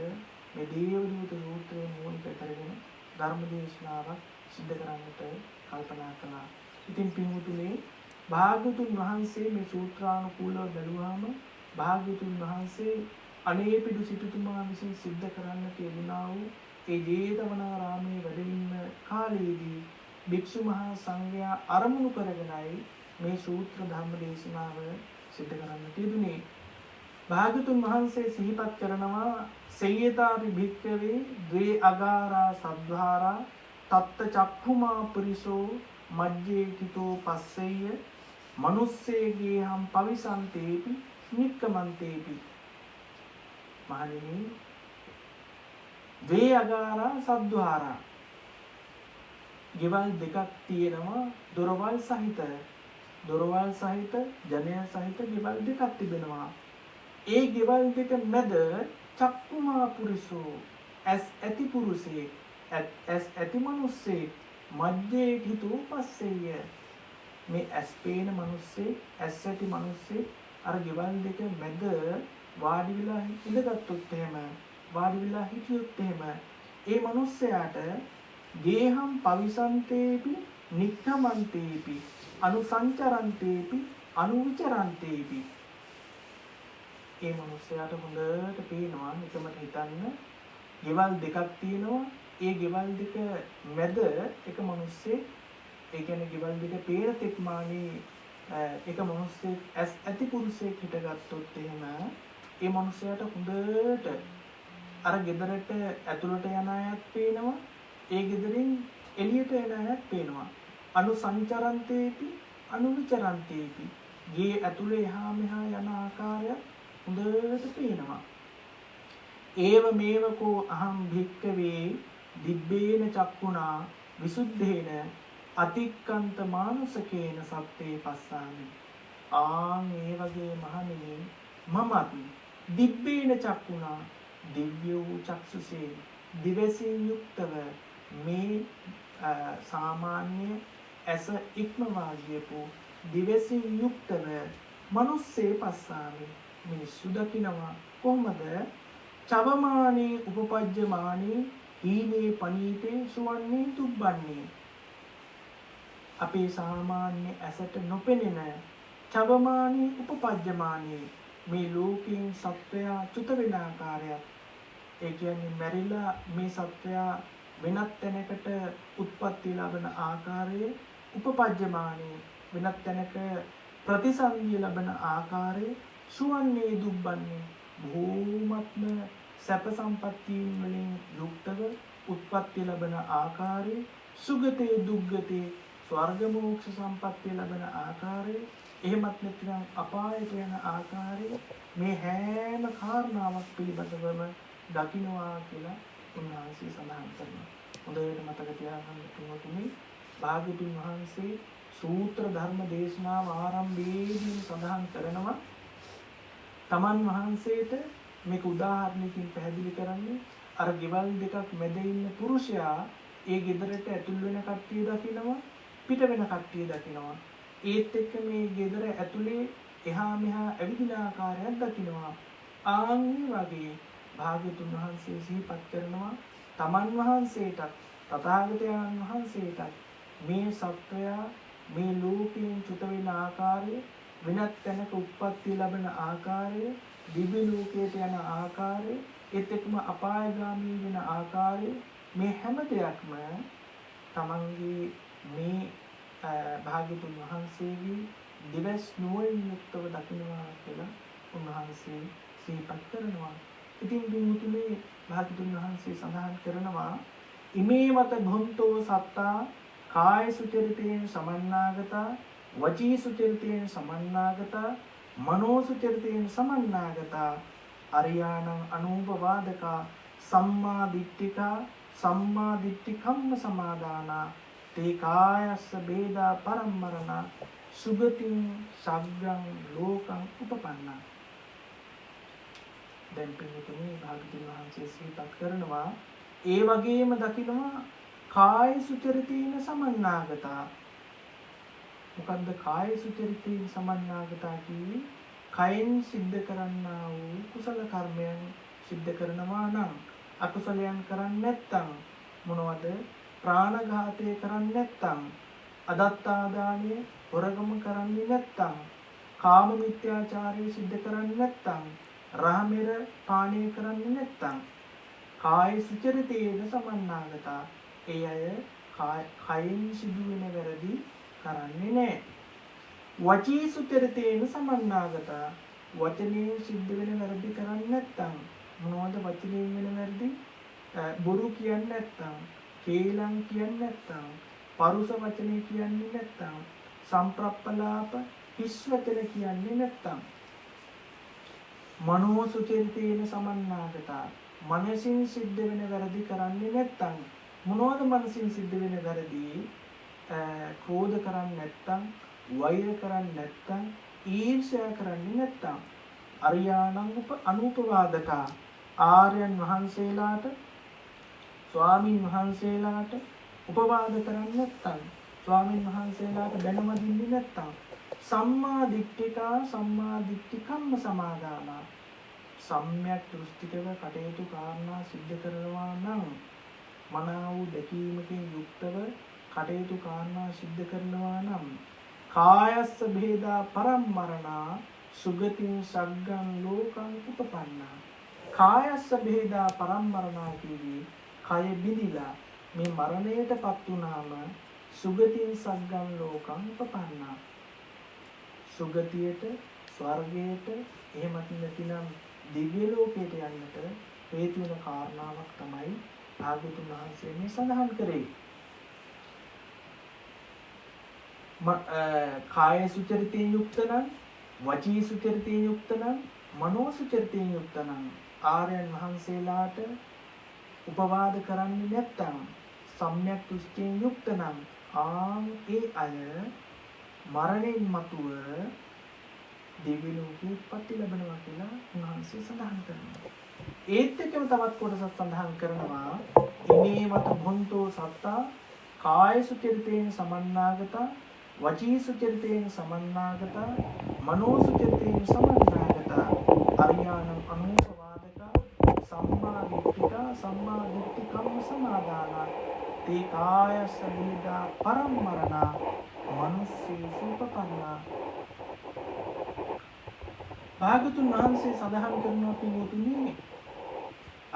මේ දේවදූත සූත්‍රය මූලික කරගෙන ධර්ම දේශනාවක් සිදු කරන්නට කල්පනා කළා. ඉතින් පින්වතුනි භාග්‍යවතුන් වහන්සේ මේ සූත්‍රානුකූලව බැලුවාම භාග්‍යවතුන් වහන්සේ අනේපිඩු සිටුතුමා විසින් සිද්ධ කරන්නට යෙදුනා වූ ඒ ජේතවනාරාමයේ වැඩ ඉන්න කාලයේදී භික්ෂු මහා සංඝයා අරමුණු කරගෙනයි මේ සූත්‍ර ධර්ම දේශනාව සිදු කරන්නට යෙදුනේ. භාග්‍යවතුන් වහන්සේ සිහිපත් කරනවා සේයතාපි භික්ඛවේ ද්වේ අගාරා සද්ධාරා තත්ත චක්ඛුමා පුරිසෝ මජ්ජේ කිතෝ පස්සෙය්‍ය මනුස්සේගේ හම් පවිසන්තේපි නික්කමන්තේපි. මහණෙනි ද්වේ අගාරා සද්ධාරා ගෙවල් දෙකක් තියෙනවා දොරවල් සහිත ජනය සහිත ගෙවල් දෙකක් තිබෙනවා. ඒ ගෙවල් දෙක මැද චක්කුමා පුරිසෝ ඇස් ඇති පුරුෂයෙක් ඇස් ඇති මිනිස්සෙක් මධ්‍යේ හිතෝ පස්සෙය. මේ ඇස් පේන මිනිස්සේ ඇස් ඇති මිනිස්සේ අර ගෙවල් දෙක මැද වාඩි වෙලා ඉඳගත්තුත් එහෙම වාඩි වෙලා හිටියොත් එහෙම ඒ මිනිස්සයාට ගේහම් පවිසන්තේපි නික්ඛමන්තේපි අනුසංචරන්තේපි අනුවිචරන්තේපි. ඒ මිනිස්සයාට හොඳට පේනවා නිකමට හිතන්න ගෙවල් දෙකක් තියෙනවා. ඒ ගෙවල් දෙක මැද එක මිනිස්සෙක් ඒ කියන්නේ ගෙවල් දෙක පේන තෙක් මානේ එක මිනිස්සෙක් ඇස් ඇති පුරුෂයෙක් හිටගත්තොත් එහෙම ඒ මිනිස්සයාට හොඳට අර ගෙදරට ඇතුළට යන අයත් පේනවා. ඒ ගෙදරින් එළියට එන අයත් පේනවා. අනුසංචරන්තේපි අනුවිචරන්තේපි. ගේ ඇතුලේ එහා මෙහා යන ආකාරය හොඳට පේනවා. ඒව මේවකෝ අහම් භික්කවේ දිබ්බේන චක්කුණා විසුද්ධේන අතික්කන්ත මානසකේන සත්තේ පස්සාමි. මේ වගේ මහණෙනි මමත් දිබ්බේන චක්කුණා දිව්‍ය වූ චක්සුසේ දිවසින් යුක්තව මේ සාමාන්‍ය ඇස ඉක්මවා ගියපු දිවසින් යුක්තව මනුස්සේ පස්සාමි. මිනිස්සු දකිනවා කොහොමද? චවමානේ උපපජ්ජමානේ ඊනේ පනීතේ සුවන්නේ තුබ්බන්නේ. අපේ සාමාන්‍ය ඇසට නොපෙනෙන චවමානේ උපපජ්ජමානේ මේ ලෝකයෙන් සත්වයා චුත වෙන ආකාරයක්. ඒ කියන්නේ මැරිලා මේ සත්වයා වෙනත් තැනකට උත්පත්ති ලබන ආකාරයේ උපපජ්ජමානේ වෙනත් තැනක ප්‍රතිසන්දිය ලබන ආකාරයේ සුවන්නේ දුබ්බන්නේ බොහෝමත්ම සැප සම්පත්තීන් වලින් යුක්තව උත්පත්ති ලබන ආකාරයේ සුගතේ දුග්ගතේ ස්වර්ග මෝක්ෂ සම්පත්තිය ලබන ආකාරයේ එහෙමත් නැත්නම් අපායට යන ආකාරයේ මේ හැම කාරණාවක් පිළිබඳවම දකින්නවා කියලා උන්වහන්සේ සඳහන් කරනවා. හොඳට මතක තියාගන්න තුමුතුනි භාග්‍යවතුන් වහන්සේ සූත්‍ර ධර්ම දේශනාව ආරම්භයේදී සඳහන් කරනවා තමන් වහන්සේට මේක උදාහරණයකින් පැහැදිලි කරන්නේ අර ගෙවල් දෙකක් මැද ඉන්න පුරුෂයා ඒ ගෙදරට ඇතුල් වෙන කට්ටිය දකිනවා පිට වෙන කට්ටිය දකිනවා. ඒත් එක්ක මේ ගෙදර ඇතුලේ එහා මෙහා ඇවිදින ආකාරයක් දකිනවා. වගේ භාග්‍යවතුන් වහන්සේ සිහිපත් කරනවා තමන් වහන්සේටත් තථාගතයන් වහන්සේටත් මේ සත්වයා මේ ලෝකයෙන් චුත වෙන ආකාරය වෙනත් තැනක උත්පත්ති ලැබෙන ආකාරය දිව්‍ය ලෝකයට යන ආකාරය, ඒත් එක්කම අපායගාමී වෙන ආකාරය, මේ හැම දෙයක්ම තමන්ගේ මේ භාග්‍යතුන් වහන්සේගේ දිවස් නුවණින් යුක්තව දකින්නවා කියලා උන්වහන්සේ සිහිපත් කරනවා. ඉතින් දුමුතුනේ භාග්‍යතුන් වහන්සේ සඳහන් කරනවා ඉමේවත භුන්තෝ සත්තා කාය සුචරිතයෙන් සමන්නාගතා, වචී සුචරිතයෙන් සමන්නාගතා, මනෝ සුචරිතයෙන් සමන්නාගතා, අරියාණං අනුපවාදකා, සම්මා දිට්ඨිකා, සම්මා දිට්ඨිකම්ම සමාදානා, තේ කායස්ස බේදා පරම්මරණ, සුගතින් සග්ගං ලෝකං උපපන්නා. දැන් පින්තුනේ භාග්‍යවතුන් වහන්සේ සිහිපත් කරනවා ඒ වගේම දකිනවා කාය සුචරිතේන සමන්නාගතා. මොකද්ද කාය සුචරිතේන සමන්නාගතා කියන්නේ? කයෙන් සිද්ධ කරන්නා වූ කුසල කර්මයන් සිද්ධ කරනවා නම්, අකුසලයන් කරන්නේ නැත්නම් මොනවද? ප්‍රාණඝාතය කරන්නේ නැත්නම්, අදත්තාදානය හොරගම කරන්නේ නැත්නම්, කාම මිත්‍යාචාරය සිද්ධ කරන්නේ නැත්නම්, රාමෙර පානය කරන්නේ නැත්නම්, කාය සුචරිතේන සමන්නාගතා. ඒ අය කයින් සිදුවෙන වැරදි කරන්නේ නැහැ. වචී සුචරිතේන සමන්නාගතා. වචනයෙන් සිද්ධ වෙන වැරදි කරන්නේ නැත්නම්, මොනවද වචනයෙන් වෙන වැරදි? බොරු කියන්නේ නැත්නම්, කේලම් කියන්නේ නැත්නම්, පරුස වචනේ කියන්නේ නැත්නම්, සම්ප්‍රප්පලාප හිස් වචන කියන්නේ නැත්නම්, මනෝ සුචරිතේන සමන්නාගතා. මනසින් සිද්ධ වෙන වැරදි කරන්නේ නැත්නම්, මොනවද මනසින් සිද්ධ වෙන වැරදි? ක්‍රෝධ කරන්නේ නැත්නම්, වෛර කරන්නේ නැත්නම්, ඊර්ෂ්‍යා කරන්නේ නැත්නම්, අරියාණං අනුපවාදකා. ආර්යයන් වහන්සේලාට, ස්වාමින් වහන්සේලාට උපවාද කරන්නේ නැත්නම්, ස්වාමින් වහන්සේලාට බැනමදින්නේ නැත්නම්, සම්මා දිට්ඨිකා, සම්මා දිට්ඨිකම්ම සමාදානා. සම්‍යක් දෘෂ්ටිකව කටයුතු කාරණා සිද්ධ කරනවා නම්, මනා වූ දැකීමකින් යුක්තව කටයුතු කාරණා සිද්ධ කරනවා නම්, කායස්ස බේදා පරම්මරණා, සුගතින් සග්ගං ලෝකං උපපන්නා. කායස්ස බේදා පරම්මරණා කියන්නේ කය බිඳිලා මේ මරණයටපත් වුණාම සුගතින් සග්ගං ලෝකං උපපන්නා. සුගතියට, ස්වර්ගයට, එහෙමත් නැතිනම් දිව්‍ය ලෝකයට යන්නට හේතු වෙන කාරණාවක් තමයි භාග්‍යවතුන් වහන්සේ මේ සඳහන් කරේ. කාය සුචරිතයෙන් යුක්ත නම්, වචී සුචරිතයෙන් යුක්ත නම්, මනෝ සුචරිතයෙන් යුක්ත නම්, ආර්යයන් වහන්සේලාට උපවාද කරන්නේ නැත්නම්, සම්‍යක් දෘෂ්ටියෙන් යුක්ත නම්, ඒ අය මරණයෙන් මතුව දිව්‍ය ලෝකෙ උප්පත්ති ලැබෙනවා කියලා උන්වහන්සේ සඳහන් කරනවා. ඒත් එක්කම තවත් කොටසක් සඳහන් කරනවා ඉමේවත භුන්තෝ සත්තා කාය සුචරිතේන සමන්නාගතා, වචී සුචරිතේන සමන්නාගතා, මනෝ සුචරිතේන සමන්නාගතා, අරියාණං අනුපවාදකා, සම්මා දිට්ඨිකා, සම්මා දිට්ඨිකම්ම සමාදානා, තේ කායස්ස බේදා පරම්මරණා, මනුස්සී සූපපන්නා. භාගතුන් වහන්සේ සඳහන් කරනවා පිළිතුරුනේ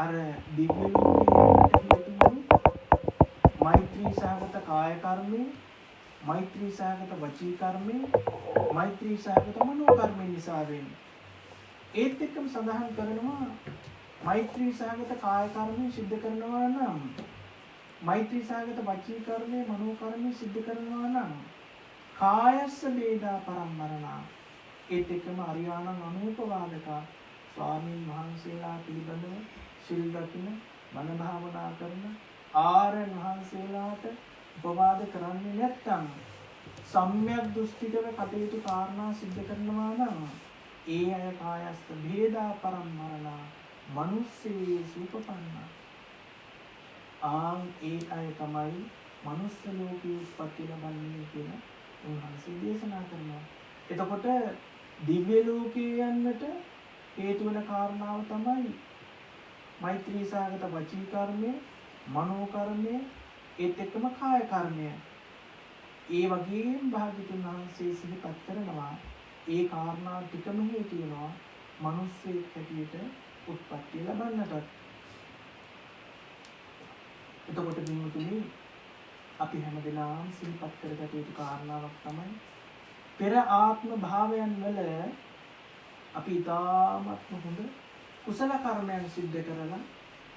අර දිව්‍ය ලෝකයේ මෛත්‍රී සහගත කාය කර්මය, මෛත්‍රී සහගත වචී කර්මය, මෛත්‍රී සහගත මනෝ කර්මය නිසා වෙන්නේ. ඒත් එක්කම සඳහන් කරනවා මෛත්‍රී සහගත කාය කර්මය සිද්ධ කරනවා නම්, මෛත්‍රී සහගත වචී කර්මය, මනෝ කර්මය සිද්ධ කරනවා නම්, කායස්ස බේදා පරම්මරණා. ඒත් එක්කම අරියාණං අනුපවාදකා. ස්වාමීන් වහන්සේලා පිළිබඳව සිල් දකින, මන භාවනා කරන ආර්යයන් වහන්සේලාට උපවාද කරන්නේ නැත්නම්, සම්‍යක් දෘෂ්ටිකව කටයුතු කාරණා සිද්ධ කරනවා නම්, ඒ අය කායස්ස බේදා පරම්මරණා, මනුස්සේ සූපපන්නා. ඒ අය තමයි මනුස්ස ලෝකයේ උප්පත්ති ලබන්නේ කියලා උන්වහන්සේ දේශනා කරනවා. එතකොට දිව්‍ය ලෝකයේ යන්නට හේතු වෙන කාරණාව තමයි මෛත්‍රී සහගත වචී කර්මය, මනෝ කර්මය, ඒත් එක්කම කාය කර්මය. ඒ වගේම භාග්‍යවතුන් වහන්සේ සිහිපත් කරනවා ඒ කාරණා ටිකම හේතු වෙනවා මිනිස්සෙක් හැටියට උත්පත්ති ලබන්නට. එතකොට දිනුතුනි අපි හැමදෙනාම සිහිපත් කරගත යුතු කාරණාවක් තමයි පෙර ආත්ම භාවයන් වල අපි ඊටාත්ම හොඳ කුසල කර්මයන් සිද්ධ කරලා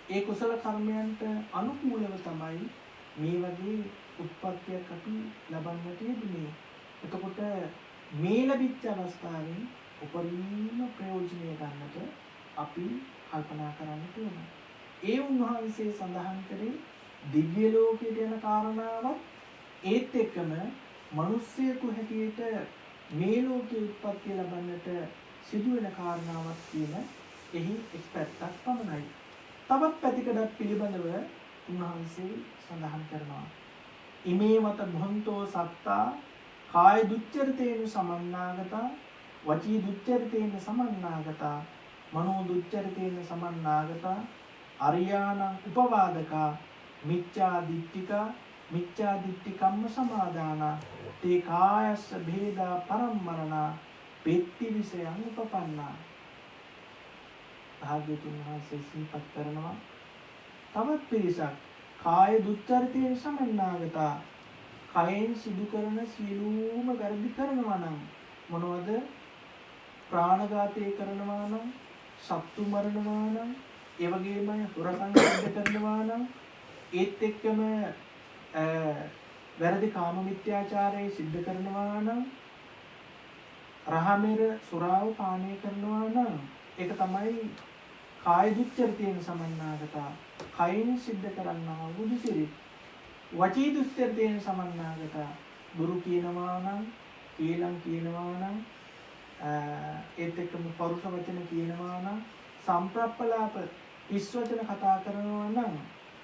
ඒ කුසල කර්මයන්ට අනුකූලව තමයි මේ වගේ උත්පත්තියක් අපි ලබන්නට යෙදුනේ. එතකොට මේ ලැබිච්ච අවස්ථාවෙන් උපරිම ප්‍රයෝජනය ගන්නට අපි කල්පනා කරන්න ඕන. ඒ උන්වහන්සේ සඳහන් කරේ දිව්‍ය ලෝකයට යන කාරණාවක් ඒත් එක්කම මිනිස්සෙකු හැටියට මේ ලෝකයේ උත්පත්ති ලබන්නට සිදුවෙන කාරණාවක් කියන එහි එක් පැත්තක් පමණයි. තවත් පැතිකඩක් පිළිබඳව උන්වහන්සේ සඳහන් කරනවා. ඉමේ මත භොන්තෝ සත්තා කාය දුච්චරිතේන සමන්නාගතා වචී දුච්චරිතේන සමන්නාගතා මනෝ දුච්චරිතේන සමන්නාගතා අරියාණං උපවාදකා මිච්ඡා දිට්ඨිකම්ම සමාදානා තේ කායස්ස භේදා පරම්මරණා පෙත්ති විසයන් උපපන්නා. භාග්‍යවතුන් වහන්සේ සිහිපත් කරනවා තවත් පිරිසක් කාය දුච්චරිතයෙන් සමන්නාගතා කයෙන් සිදු කරන සියලුම වැරදි කරනවා නම් මොනවද? ප්‍රාණඝාතය කරනවා නම්, සත්තු මරනවා නම්, ඒ වගේම හොරකම් කරනවා නම්, ඒත් එක්කම වැරදි කාම මිත්‍යාචාරය සිද්ධ කරනවා නම්, රහමෙර සුරාව පානය කරනවා නම් ඒක තමයි කාය දුච්චරිතයෙන් සමන්නාගතා කයින් සිද්ධ කරන්නා වූ දුසිරිත. වචී දුස්චරිතයෙන් සමන්නාගතා බුරු කියනවා නම්, කේලම් කියනවා නම්, ඒත් එක්කම පරුෂ වචන කියනවා නම්, සම්ප්‍රප්පලාප හිස් වචන කතා කරනවා නම්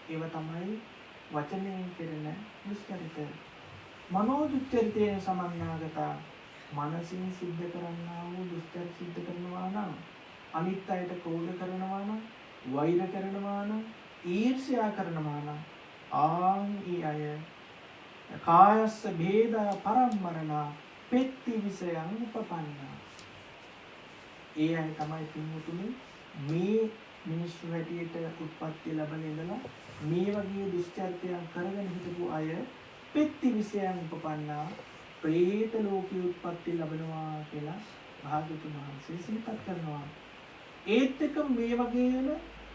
ඒව තමයි වචනයෙන් කෙරෙන දුස්චරිත. මනෝ දුස්චරිතයෙන් සමන්නාගතා මනසින් සිද්ධ කරන්නා වූ දුස්චරිත සිද්ධ කරනවා නම්, අනිත් අයට ක්‍රෝධ කරනවා නම්, වෛර කරනවා නම්, ඊර්ෂ්‍යා කරනවා නම් ඒ අය කායස්ස භේදා පරම්මරණා පෙත්ති විසයන් උපපන්නා. ඒ අය තමයි පින්වතුනි මේ මිනිස්සු හැටියට උත්පත්ති ලැබෙන ඉඳලා මේ වගේ දුෂ්චරිතයන් කරගෙන හිටපු අය පෙත්ති විසයන් උපපන්නා ප්‍රේත ලෝකයේ උත්පත්ති ලැබෙනවා කියලා භාග්‍යවතුන් වහන්සේ සිහිපත් කරනවා. ඒත් එක්ක මේ වගේම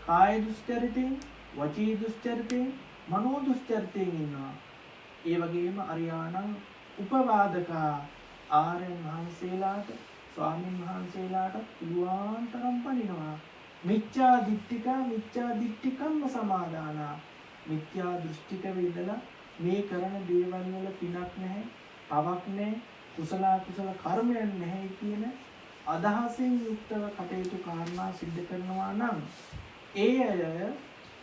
කාය දුෂ්චරිතෙන්, වචී දුෂ්චරිතෙන්, මනෝ දුෂ්චරිතෙන් ඉන්නවා. ඒ වගේම අරියාණං උපවාදකා ආර්යයන් වහන්සේලාට, ස්වාමීන් වහන්සේලාට පුළුවන් තරම් පනිනවා. මිච්ඡා දිට්ඨිකම්ම සමාදානා මිත්‍යා දෘෂ්ටික වේදලා මේ කරන දේවල් වල පිනක් නැහැ, පවක් නැහැ, කුසල කර්මයන් නැහැ කියන අදහසින් යුක්තව කටයුතු කාරණා සිද්ධ කරනවා නම් ඒ අය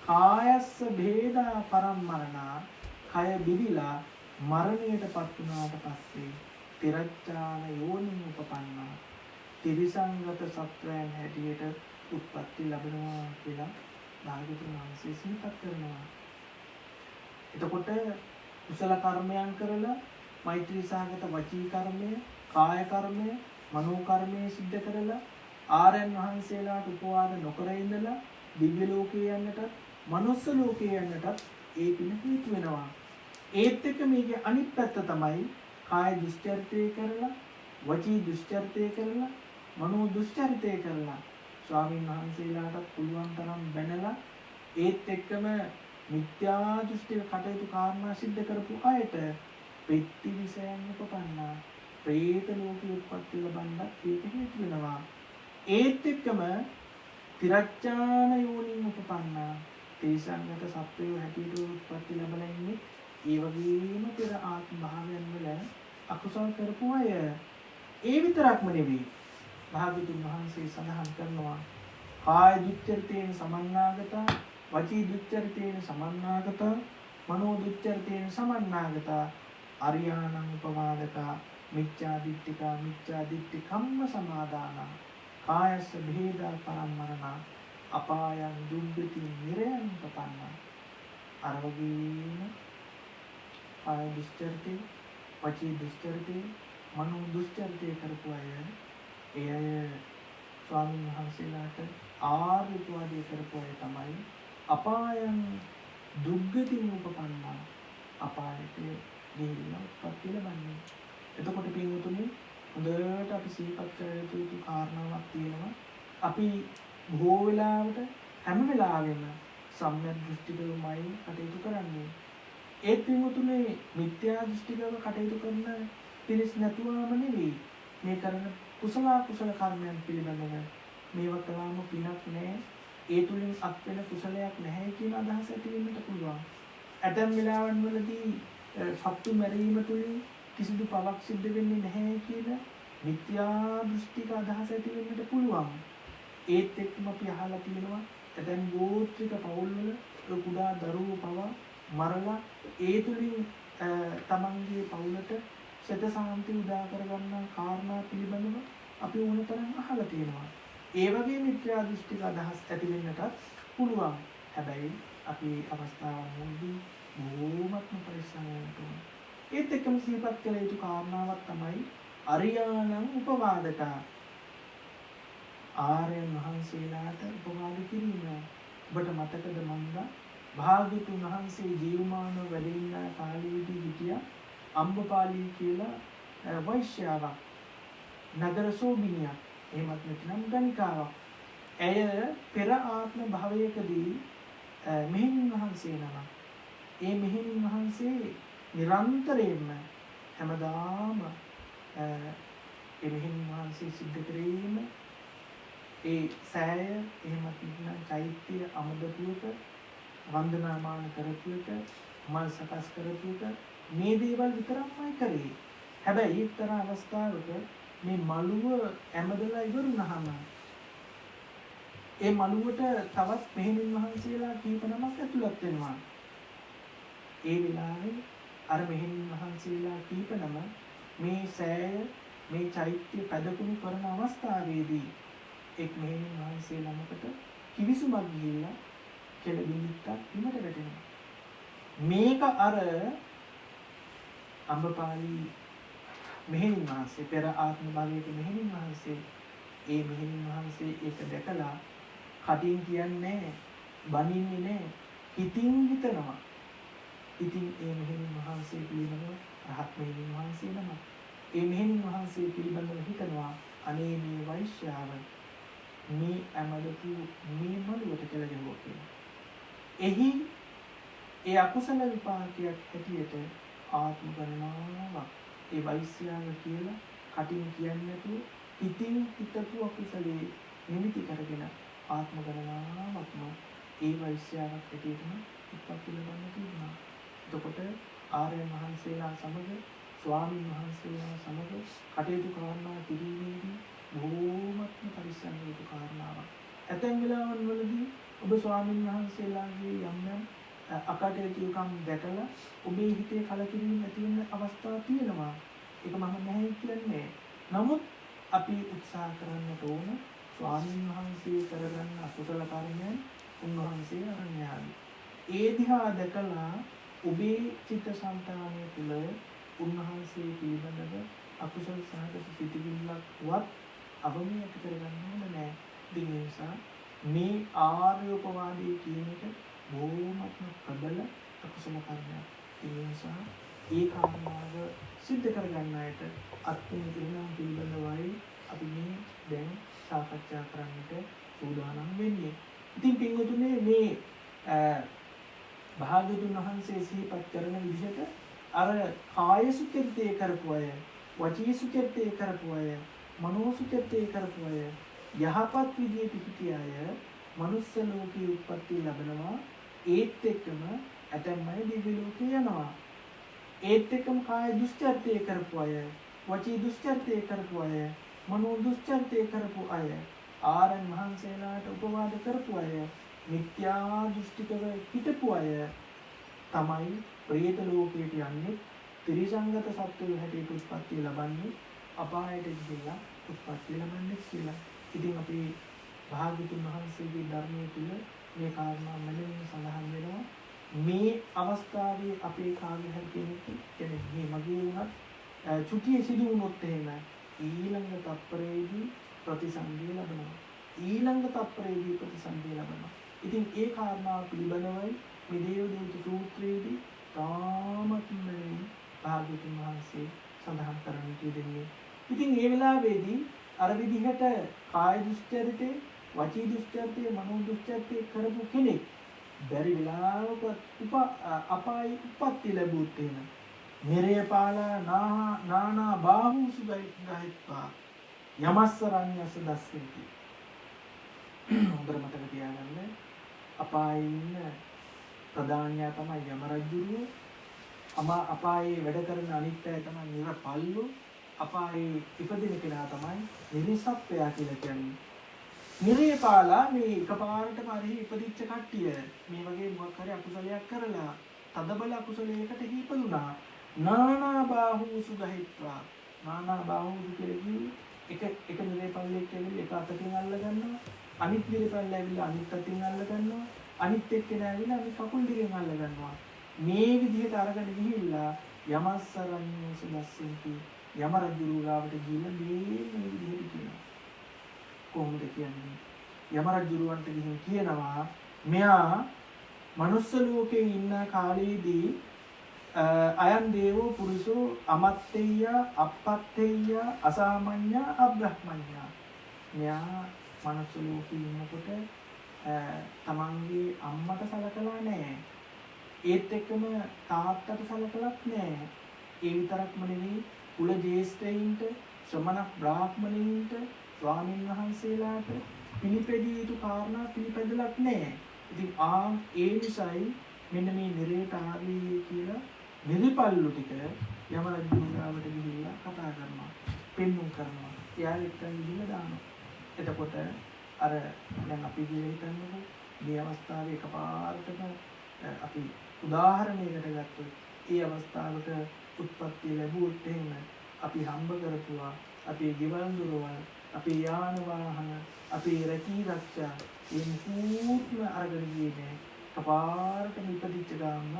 කායස්ස භේදා පරම්මරණා කය බිඳිලා මරණයටපත් වුණාට පස්සේ තිරච්ඡාන යෝනින් උපපන්නා තිරිසංගත සත්වයන් හැටියට උත්පත්ති ලැබෙනවා කියලා භාග්‍යවතුන් වහන්සේ සිහිපත් කරනවා. එතකොට කුසල කර්මයන් කරලා මෛත්‍රී සාගත වචී කර්මය, කාය කර්මය, මනෝ කර්මය සිද්ධ කරලා ආර්යයන් වහන්සේලාට උපවාද නොකර ඉඳලා දිව්‍ය ලෝකේ යන්නට, මනුස්ස ලෝකේ යන්නට ඒ පින හේතු වෙනවා. ඒත් එක්ක මේකේ අනිත් පැත්ත තමයි කාය දුස්චරිතය කරලා, වචී දුස්චරිතය කරලා, මනෝ දුස්චරිතය කරලා ස්වාමීන් වහන්සේලාට පුළුවන් තරම් බැනලා ඒත් එක්කම මිත්‍යා දෘෂ්ටික කටයුතු කාරණා සිද්ධ කරපු අයට පෙත්ති විසයන් උපපන්නා ප්‍රේත ලෝකයේ උත්පත්ති ලබන්නත් ඒක හේතු වෙනවා. ඒත් එක්කම තිරච්ඡාන යෝනින් උපපන්නා තේසංගත සත්වයෝ හැටියට උත්පත්ති ලැබලා ඉන්නේ ඒ වගේම පෙර ආත්ම භාවයන් වල අකුසල් කරපු අය. ඒ විතරක්ම නෙවෙයි භාග්‍යවතුන් වහන්සේ සඳහන් කරනවා කාය දුච්චරිතයෙන් සමන්නාගතා, වචී දුච්චරිතයෙන් සමන්නාගතා, මනෝ දුච්චරිතයෙන් සමන්නාගතා අරියාණං උපවාදකා මිච්ඡා දිට්ඨිකම්ම සමාදානා කායස්ස භේදා පරම්මරණා අපායන් දුක්ගති නිරයන් උපපන්නා. අර වගේම කාය දුස්චරිතේ, වචී දුස්චරිතේ, මනෝ දුස්චරිතේ කරපු අය ඒ අය ස්වාමීන් වහන්සේලාට ආර්ය උපවාදය කරපු අය තමයි අපායන් දුක්ගතින් උපපන්නා අපායට ගිහිල්ලා උත්පත්ති ලබන්නේ. එතකොට පින්වතුනි හොඳට අපි සිහිපත් කර යුතු කාරණාවක් තියෙනවා. අපි බොහෝ වෙලාවට හැම වෙලාවෙම සම්‍යක් දෘෂ්ටිකවමයි කටයුතු කරන්නේ. ඒ පින්වතුනි මිත්‍යා දෘෂ්ටිකව කටයුතු කරන පිරිස් නැතුවම නෙවෙයි මේ කරන කුසල කර්මයන් පිළිබඳව මේවා කළාම පිනක් නැහැ. ඒ තුලින් අත් වෙන කුසලයක් නැහැ කියන අදහස ඇති වෙන්නට පුළුවන්. ඇතැම් වෙලාවන් වලදී සත්තු මැරීම තුලින් කිසිදු පවක් සිද්ධ වෙන්නේ නැහැ කියන මිත්‍යා දෘෂ්ටික අදහස ඇති වෙන්නට පුළුවන්. ඒත් එක්කම අපි අහලා තියෙනවා ඇතැම් ගෝත්‍රික පවුල්වල කුඩා දරුවෝ පවා මරලා ඒ තුලින් තමන්ගේ පවුලට සෙත සාන්ති උදා කරගන්න කාරණා පිළිබඳව අපි ඕනතරම් අහලා තියෙනවා. ඒ වගේ මිත්‍යා දෘෂ්ටික අදහස් ඇති වෙන්නටත් පුළුවන්. හැබැයි අපි අවස්ථාවන්වලදී බොහොමත්ම පරිස්සම් වෙන්න ඕනේ. ඒත් එක්කම සිහිපත් කළ යුතු කාරණාවක් තමයි අරියාණං උපවාදකා. ආර්යයන් වහන්සේලාට උපවාද කිරීම. ඔබට මතකද මන්දා භාග්‍යතුන් වහන්සේ ජීවමානව වැඩ ඉන්න කාලයේදී හිටියා අම්බපාලී කියලා වෛශ්‍යාවක්. නගර සෝබිනියක්. එහෙමත් නැත්නම් ගණිකාවක්. ඇය පෙර ආත්ම භවයකදී මෙහෙණින් වහන්සේ නමක්. ඒ මෙහෙණින් වහන්සේ නිරන්තරයෙන්ම හැමදාම ඒ මෙහෙණින් වහන්සේ සිද්ධ කිරීම ඒ සෑය එහෙමත් නැත්නම් චෛත්‍ය අමදපුවක වන්දනාමාන කරපුවක මල් සකස් කරපුවක මේ දේවල් විතරක්මයි කරේ. හැබැයි එක්තරා අවස්ථාවක මේ මළුව ඇමදලා ඉවරුනහම ඒ මළුවට තවත් මෙහෙණින් වහන්සේලා කීප නමක් ඇතුළත් වෙනවා. ඒ වෙලාවේ අර මෙහෙණින් වහන්සේලා කීප නම මේ සෑය මේ චෛත්‍ය පැදකුණු කරන අවස්ථාවේදී එක් මෙහෙණින් වහන්සේ ළමකට කිවිසුමක් ගිහිල්ලා කෙළබිලිත්තක් බිමට වැටෙනවා. මේක අර අම්බපාලී මෙහෙණින් වහන්සේ පෙර ආත්ම භවයක මෙහෙණින් වහන්සේ ඒ මෙහෙණින් වහන්සේ ඒක දැකලා කටින් කියන්නේ බනින්නේ නැහැ. හිතින් හිතනවා. ඉතින් ඒ මෙහෙණින් වහන්සේ පිළිබඳව රහත් මෙහෙණින් වහන්සේ නම ඒ මෙහෙණින් වහන්සේ පිළිබඳව හිතනවා අනේ මේ වෛශ්‍යාව මේ ඇමදපු මේ මළුවට කියලා ගැහුවා කියලා. එහි ඒ අකුසල විපාකයක් හැටියට ආත්ම ගණනාවක් ඒ වෛශ්‍යාව කියලා කටින් කියන්නේ නැතුව හිතින් හිතපු අකුසලේ නිමිති කරගෙන ආත්ම ගණනාවක්ම ඒ වෛශ්‍යාවක් හැටියටම උත්පත්ති ලබන්න තිබුණා. එතකොට ආර්යයන් වහන්සේලා සමග ස්වාමීන් වහන්සේලා සමග කටයුතු කරනා කිරීමේදී බොහෝමත්ම පරිස්සම් වූ කාරණාවක්. ඇතැම් වෙලාවන් වලදී ඔබ ස්වාමීන් වහන්සේලාගේ යම් යම් අකටයුතුකම් දැකලා ඔබේ හිතේ කලකිරීම ඇති වෙන අවස්ථා තියෙනවා. ඒක මම නැහැ කියන්නේ. නමුත් අපි උත්සාහ කරන්නට ඕන ස්වාමීන් වහන්සේ කරගන්න අකුසල කර්මයන් උන්වහන්සේ අරණ්‍යයි. ඒ දිහා දැකලා ඔබේ චිත්තසංතානය තුළ උන්වහන්සේ පිළිබඳව අකුසල සහගත සිතිවිල්ලක්වත් අවමි ඇති කරගන්න ඕන නැහැ. ඒ නිසා මේ ආර්යෝපවාදයේ කියන එක බොහොමත්ම ප්‍රබල අකුසල කර්මයක්. ඒ නිසා ඒ කාරණාව සිද්ධ කරගන්න අයට අත්මින් දෙනා පිළිබඳවයි අපි මේ දැන් සාකච්ඡා කරන්නට සූදානම් වෙන්නේ. ඉතින් පින්වතුනේ මේ භාග්‍යවතුන් වහන්සේ සිහිපත් කරන විදිහට අර කාය සුචරිතය කරපු අය, වචී සුචරිතය කරපු අය, මනෝ සුචරිතය කරපු අය, යහපත් විදියට හිටිය අය මනුස්ස ලෝකයේ උත්පත්ති ලැබනවා. ඒත් එක්කම ඇතැම් අය දිව්‍ය ලෝකේ යනවා. ඒත් එක්කම කාය දුස්චරිතය කරපු අය, වචී දුස්චරිතය කරපු අය, මනෝ දුස්චරිතය කරපු අය, ආරයන් වහන්සේලාට උපවාද කරපු අය, මිත්‍යා දෘෂ්ටිකව හිටපු අය තමයි ප්‍රේත ලෝකයට යන්නේ, ත්‍රිසංගත සත්වයෝ හැටියට උත්පත්ති ලබන්නේ, අපායට ගිහිල්ලා උත්පත්ති ලබන්නේ කියලා. ඉතින් අපි භාග්‍යවතුන් වහන්සේගේ ධර්මයේ තුල මේ කාරණා මෙලෙසින් සඳහන් වෙනවා. මේ අවස්ථාවේ අපේ කාර්ය හරි කෙනෙක් මේ මගේ වුණත් චුතිය සිදු වුණොත් එහෙම ඊළඟ තත්පරයේදී ප්‍රතිසන්දිය ලැබෙනවා. ඊළඟ තත්පරයේදී ප්‍රතිසන්දිය ලැබෙනවා. ඉතින් ඒ කාරණාව පිළිබඳවයි මේ දේවදූත සූත්‍රයේදී තාමත්ම භාග්‍යවතුන් වහන්සේ සඳහන් කරන්න තියෙන්නේ. ඉතින් ඒ වෙලාවේදී අර විදිහට කාය දුස්චරිතේ, වචී දුස්චරිතේ, මනෝ දුස්චරිතේ කරපු කෙනෙක් බැරි වෙලාවක අපායි උප්පත්ති ලැබුත් වෙන. නිරය පාලා නානා බාහුසු ගහිත්වා යමස්සරඤ්ඤස දස්සෙති. හොඳට මතක තියාගන්න. අපායේ ඉන්න ප්‍රධානියා තමයි යම රජුරුව. අපායේ වැඩ කරන අනිත් අය තමයි නිරපල්ලු. අපායේ ඉපදින කෙනා තමයි නිරිසත්වයා කියලා කියන්නේ. නිරේපාලා මේ එකපාරටම හරි ඉපදිච්ච කට්ටිය මේ වගේ මොකක් හරි අකුසලයක් කරලා තදබල අකුසලයකට හිපදුනා. නානා බාහුසු ගහිත්වා. නානා බාහුසු කියන්නේ එක නිරේපල්ලෙක් ඇවිල්ලා එක අතකින් අල්ල ගන්නවා. අනිත් නිරේපල්ල ඇවිල්ලා අනිත් අතින් අල්ල ගන්නවා. අනිත් එක්කෙනා ඇවිල්ලා අනිත් කකුල් දෙකෙන් අල්ල ගන්නවා. මේ විදිහට අරගෙන ගිහිල්ලා යමස්සරඤ්ඤස දස්සෙන්ති යම රජු ගාවට ගිහිල්ලා මේ විදිහට කියනවා. කොහොමද කියන්නේ? යම රජුරවන්ට ගිහින් කියනවා මෙයා මනුස්ස ලෝකේ ඉන්න කාලේදී අයන් දේවෝ පුරුෂෝ අමත්තේය අපත්තේය අසාමඤ්ඤ අබ්‍රහ්මඤ්ඤ. මෙයා මනුස්ස ලෝකේ ඉන්නකොට තමන්ගේ අම්මට සලකලා නැහැ. ඒත් එක්කම තාත්තට සලකලත් නැහැ. ඒ විතරක්ම නෙවෙයි කුල ජේෂ්ඨයින්ට, ශ්‍රමණ බ්‍රාහ්මණයින්ට, ස්වාමීන් වහන්සේලාට පිළිපැදිය යුතු කාරණා පිළිපැදලක් නැහැ. ඉතින් ඒ නිසායි මෙන්න මේ නිරේට ආවේ කියලා නිරිපල්ලු ටික යම රජුගාවට ගිහිල්ලා කතා කරනවා, පෙන්눔 කරනවා. එයා එක්කන් ගිහිල්ලා දානවා. එතකොට අර දැන් අපි හිතන්නකො මේ අවස්ථාවේ එකපාරටම අපි උදාහරණයකට ගත්තොත් ඒ අවස්ථාවට උත්පත්ති ලැබුවොත් එහෙම අපි හම්බ කරපුවා අපේ ගෙවල් දොරවල්, අපේ යාන වාහන, අපේ රැකී රක්ෂා මේ මුකුත්ම අරගෙන ගියේ නෑ. එකපාරටම ඉපදිච්ච ගාම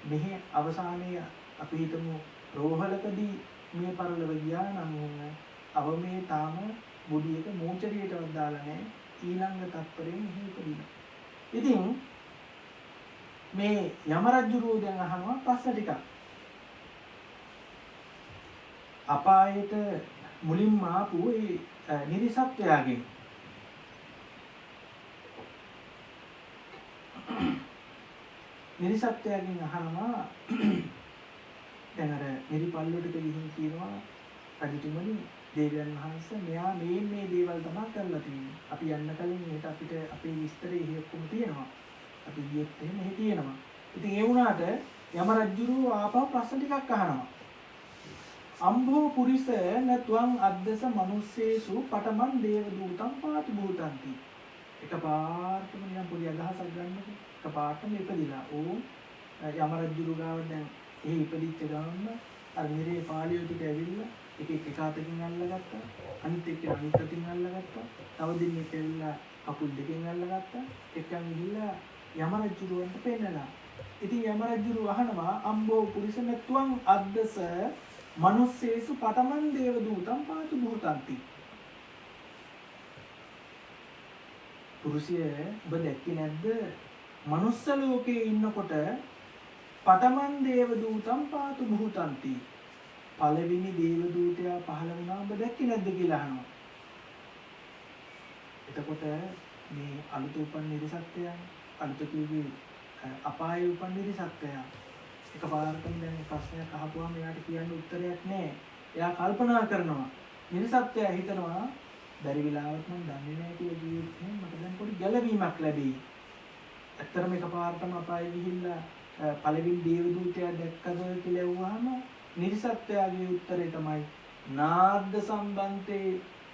මෙහි අවසානයේ අපි හිතමු රෝහලකදී මේ පරලොව ගියා නම් අවමේ තාම බුදියක මෝචරියටවත් දාලා නෑ. ඊළඟ තත්පරයෙන් මෙහි ඉපදිනවා. ඉතින් මේ යම රජුරෝ දැන් අහනවා ප්‍රශ්න ටිකක්. අපායට මුලින්ම ආපු ඒ නිරිසත්වයාගෙන් නිරිසත්වයාගෙන් අහනවා දැන් අර නිරිපල්ලුවට ගිහින් කියනවා රජතුමනි දේවයන් වහන්සේ මෙයා මේ දේවල් තමයි කරලා තියෙන්නේ. අපි යන්න කලින් මේක අපිට අපේ විස්තරේ එහෙ ඔක්කොම තියෙනවා. අපි ගියොත් එහෙම එහෙ තියෙනවා. ඉතින් ඒ වුණාට යම රජුරෝ ආපහු ප්‍රශ්න ටිකක් අහනවා. අම්භෝ පුරිස නත්වං අද්දස මනුස්සේසු පඨමං දේව දූතං පාති භූතන්ති. එකපාරටම නිකන් පොඩි අදහසක් ගන්නකො. එකපාරටම ඉපදිලා යම රජුරු ගාවට දැන් ඒ ඉපදිච්ච ගමන්ම අර නිරේ පාළියෝ ටික ඇවිල්ලා එක අතකින් අල්ලගත්තා. අනිත් එක්ක අනිත් අතින් අල්ලගත්තා. තව දෙන්නෙක් ඇවිල්ලා කකුල් දෙකෙන් අල්ලගත්තා. එකන් ගිහිල්ලා යම රජුරුවන්ට පෙන්නලා. ඉතින් යම රජුරු අහනවා අම්භෝ පුරිස නත්වං අද්දස මනුස්සේසු පඨමං දේව දූතං පාතු භූතන්ති. පුරුෂය ඔබ දැක්කේ නැද්ද? මනුස්ස ලෝකේ ඉන්නකොට පඨමං දේව දූතං පාතු භූතන්ති. පළවෙනි දේව දූතයා පහළ වුණා ඔබ දැක්කේ නැද්ද කියලා අහනවා. එතකොට මේ අලුත උපන් නිරිසත්වයා අලුත කිව්වේ අපායේ උපන් නිරිසත්වයා එකපාරටම දැන් ප්‍රශ්නයක් අහපුවාම එයාට කියන්න උත්තරයක් නැහැ. එයා කල්පනා කරනවා. නිරිසත්වයා හිතනවා බැරි වෙලාවට මම දන්නේ නැහැ කියලා ජීවිතේ මට දැන් පොඩි ගැළවීමක් ලැබෙයි. ඇත්තටම එකපාරටම අපායේ ගිහිල්ලා පළවෙනි දේව දූතයා දැක්කද කියලා ඇහුවාම නිරිසත්වයාගේ උත්තරේ තමයි නාද්ද සම්බන්තේ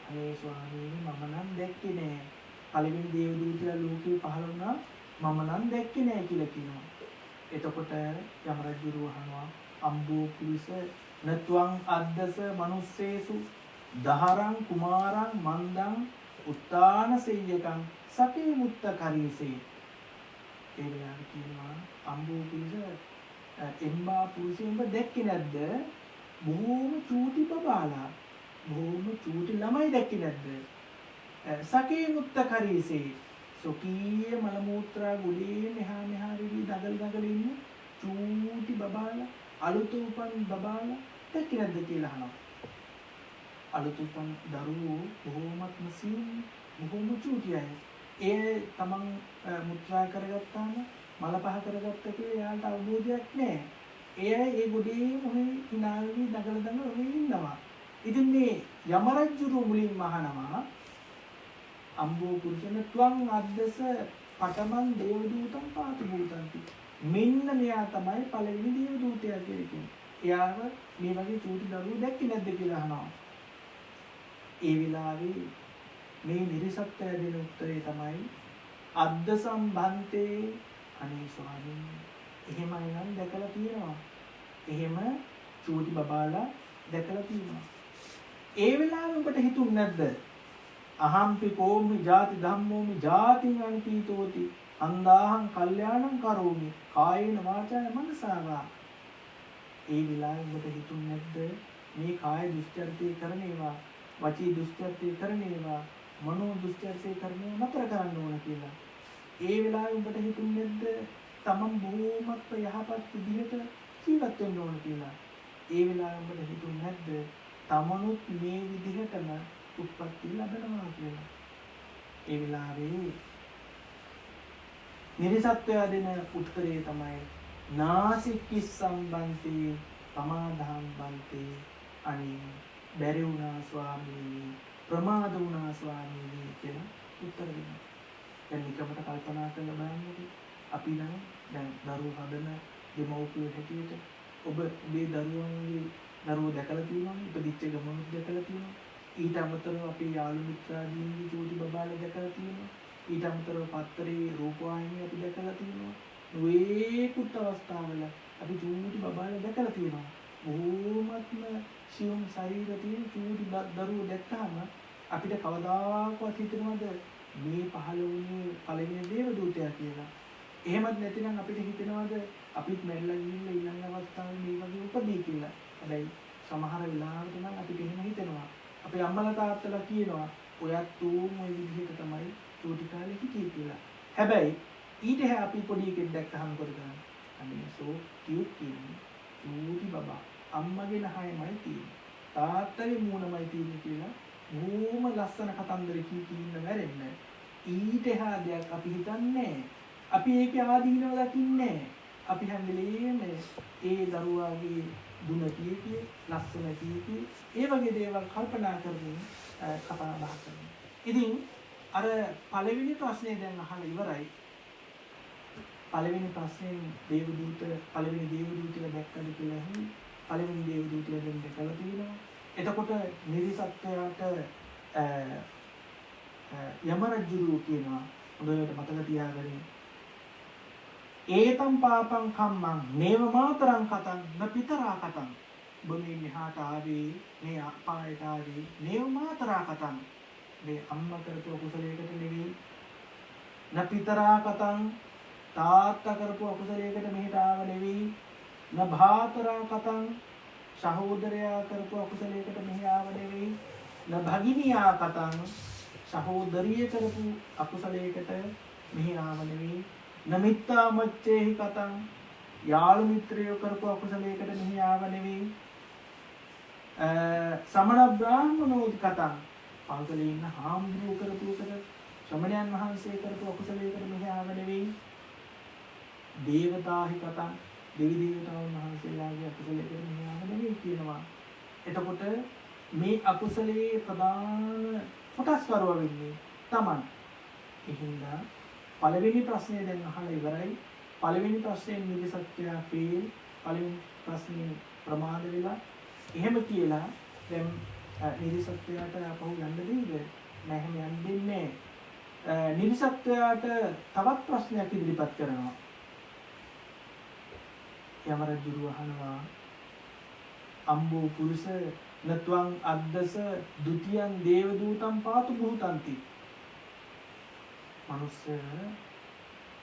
අනේ ස්වාමීනි මම නම් දැක්කේ නෑ. පළවෙනි දේව දූතයා ලෝකේ පහළ වුණා මම නම් දැක්කේ නෑ කියලා කියනවා. එතකොට යම රජුරු අහනවා අම්බෝ පුරිස නත්වං අද්දස මනුස්සේසු දහරං කුමාරං මන්දං උත්තාන සෙය්‍යකං සකේ මුත්ත කරීසේ. ඒ වෙලාවට කියනවා අම්බෝ පුරිස එම්බා පුරුෂයෙන්ම දැක්කේ නැද්ද? බොහොම චූටි බබාලා බොහොම චූටි ළමයි දැක්කේ නැද්ද? සකේ මුත්තකරීසේ සොකීය මල මූත්‍රා ගුලේ මෙහා මෙහා රිවි දගල ඉන්න චූටි බබාලා අලුත උපන් බබාලා දැක්කේ නැද්ද කියලා අහනවා. අලුත උපන් දරුවෝ බොහොමත්ම සියුම් බොහොම චූටි අය. ඒ තමන් මුත්‍රා කරගත්තාම මල පහ කරගත්ත කියලා එයාට අවබෝධයක් නැහැ. ඒ ගොඩේ මොහේ හිනාවි දගල ඔහේ ඉන්නවා. ඉතින් මේ යමරජුරු මුලින්ම අහනවා අම්බෝ පුරුෂන ත්වං අද්දස පඨමං දේවදූතං පාතු භූතන්ති. මෙන්න මෙයා තමයි පළවෙනි දේවදූතයා කියලා කියන්නේ. එයාව මේ වගේ චූටි දරුවෝ දැක්කේ නැද්ද කියලා අහනවා. ඒ වෙලාවේ මේ නිරිසත්ත්වය දෙන උත්තරේ තමයි අද්ද සම්බන්තේ අනේ ස්වාමීනි එහෙමයි නම් දැකලා තියෙනවා. එහෙම චූටි බබාලා දැකලා තියෙනවා. ඒ වෙලාවේ ඔබට හිතුන්නේ නැද්ද? අහම්පි කෝමි ජාති ධම්මෝමි ජාතිං අන්තිතෝති අන්දාහං කල්යාණං කරෝමි කායේන වාචාය මනසාවා. ඒ වෙලාවේ ඔබට හිතුන්නේ නැද්ද මේ කාය දුස්චරිතය කරන ඒවා වචී දුස්චරිතය කරන ඒවා මනෝ දුස්චරිතය කරන ඒවා නතර කරන්න ඕන කියලා. ඒ වෙලාවේ ඔබට හිතුන්නේ නැද්ද තමන් බොහොමත් යහපත් විදිහට ජීවත් වෙන්න ඕන කියලා. ඒ වෙලාවේ ඔබට හිතුන්නේ නැද්ද තමනුත් මේ විදිහටම උත්පත්ති ලැබෙනවා කියලා. ඒ වෙලාවේ නිරිසත්වය දෙන උත්තරේ තමයි නාසිකි සම්බන්තේ පමාදහම් බන්තේ අනේ බැරි වුණා ස්වාමීනි ප්‍රමාද වුණා ස්වාමීනි කියලා උත්තර දෙනවා. දැන් නිකමට කල්පනා කරලා බලන්නකෝ අපි නම් දැන් දරුවෝ හදන දෙමව්පියෝ හැටියට ඔබ මේ දරුවෝ දැකලා තියෙනවනේ ඉපදිච්ච ගමනුත් දැකලා තියෙනවා. ඊට අමතරව අපේ යාළු මිත්‍රාදීන්ගේ චූටි බබාලා දැකලා තියෙනවා. ඊට අමතරව පත්තරේ රූපවාහිනිය අපි දැකලා තියෙනවා. නොයේකුත් අවස්ථාවල අපි චූටි බබාලා දැකලා තියෙනවා. බොහොමත්ම සියුම් ශරීර තියෙන චූටි දරුවෝ දැක්කම අපිට කවදාකවත් හිතෙනවද මේ පහළ වුණේ පළවෙනි දේවදූතයා කියලා? එහෙමත් නැතිනම් අපිට හිතෙනවද අපිත් මැරිලා ගිහින් ඊළඟ අවස්ථාවේ මේ වගේ උපදී කියලා? හැබැයි සමහර වෙලාවට නම් අපිට එහෙම හිතෙනවා. අපේ අම්මලා තාත්තලා කියනවා ඔයත් ওই විදිහට තමයි චූටි කාලේ හිටියේ කියලා. හැබැයි ඊට එහා අපි පොඩි එකෙක් දැක්කහම මොකද කරන්නේ? අනේ සෝ කියුට් කියන්නේ චූටි බබා අම්මගේ නහයමයි තියෙන්නේ. තාත්තගේ මූණමයි තියෙන්නේ කියලා බොහොම ලස්සන කතන්දර කී ඉන්න වැරෙන්නේ. ඊට එහා දෙයක් අපි හිතන්නේ. අපි ඒකේ ආදීනව දකින්නේ. අපි හැම වෙලේම ඒ දරුවාගේ දුන කීකේ ලස්සන කීකේ ඒ වගේ දේවල් කල්පනා කරමින් කතා බහ කරනවා. ඉතින් අර පළවෙනි ප්‍රශ්නේ දැන් අහලා ඉවරයි. පළවෙනි ප්‍රශ්නේ පළවෙනි දේවදූතලා දැක්කද කියලා අහන්නේ. පළවෙනි දේවදූතලා දැන් දැකලා තියෙනවා. එතකොට නිරිසත්ත්වයාට යමරජුරු කියනවා හොඳට මතක තියාගන්න. ඒතම් පාපං කම්මං නේව මාතරං කතං න පිතරා කතං. ඔබ මේ මෙහාට ආවේ මේ අපායට ආවේ නේව මාතරා කතං. මේ අම්මා කරපු අකුසලයකට නෙවෙයි. න පිතරා කතං තාත්තා කරපු අකුසලයකට මෙහෙට ආව නෙවෙයි. න භාතරා කතං සහෝදරයා කරපු අකුසලයකට මෙහෙ ආව නෙවෙයි. න භගිනියා කතං සහෝදරිය කරපු අකුසලයකට මෙහෙ ආව නෙවෙයි. නමිත්තා මච්චේහි කතං යාළු මිත්‍රයෝ කරපු අකුසලයකට මෙහි ආව නෙවෙයි. සමන බ්‍රාහ්මණෝ කතං පන්සලේ ඉන්න හාමුදුරුවෝ කරපු එකට ශ්‍රමණයන් වහන්සේ කරපු අකුසලයකට මෙහි ආව නෙවෙයි. දේවතාහි කතං දෙවි දේවතාවුන් වහන්සේලාගේ අකුසලයකට මෙහි ආව නෙවෙයි කියනවා. එතකොට මේ අකුසලයේ ප්‍රධාන කොටස් වරව වෙන්නේ Taman. එහෙනම් පළවෙනි ප්‍රශ්නේ දැන් අහලා ඉවරයි. පළවෙනි ප්‍රශ්නේ නිරිසත්‍යය ෆේල්. පළවෙනි ප්‍රශ්නේ ප්‍රමාද වෙලා. එහෙම කියලා දැන් නිරිසත්‍යයට අපහු යන්න දෙයිද? නැහැ යන්න දෙන්නේ නැහැ. නිරිසත්‍යයට තවත් ප්‍රශ්නයක් ඉදිරිපත් කරනවා. යමරජුරු අහනවා අම්බෝ පුරුෂ නත්වං අද්දස ဒ ුතියං දේවදූතං පාතු භූතಂತಿ.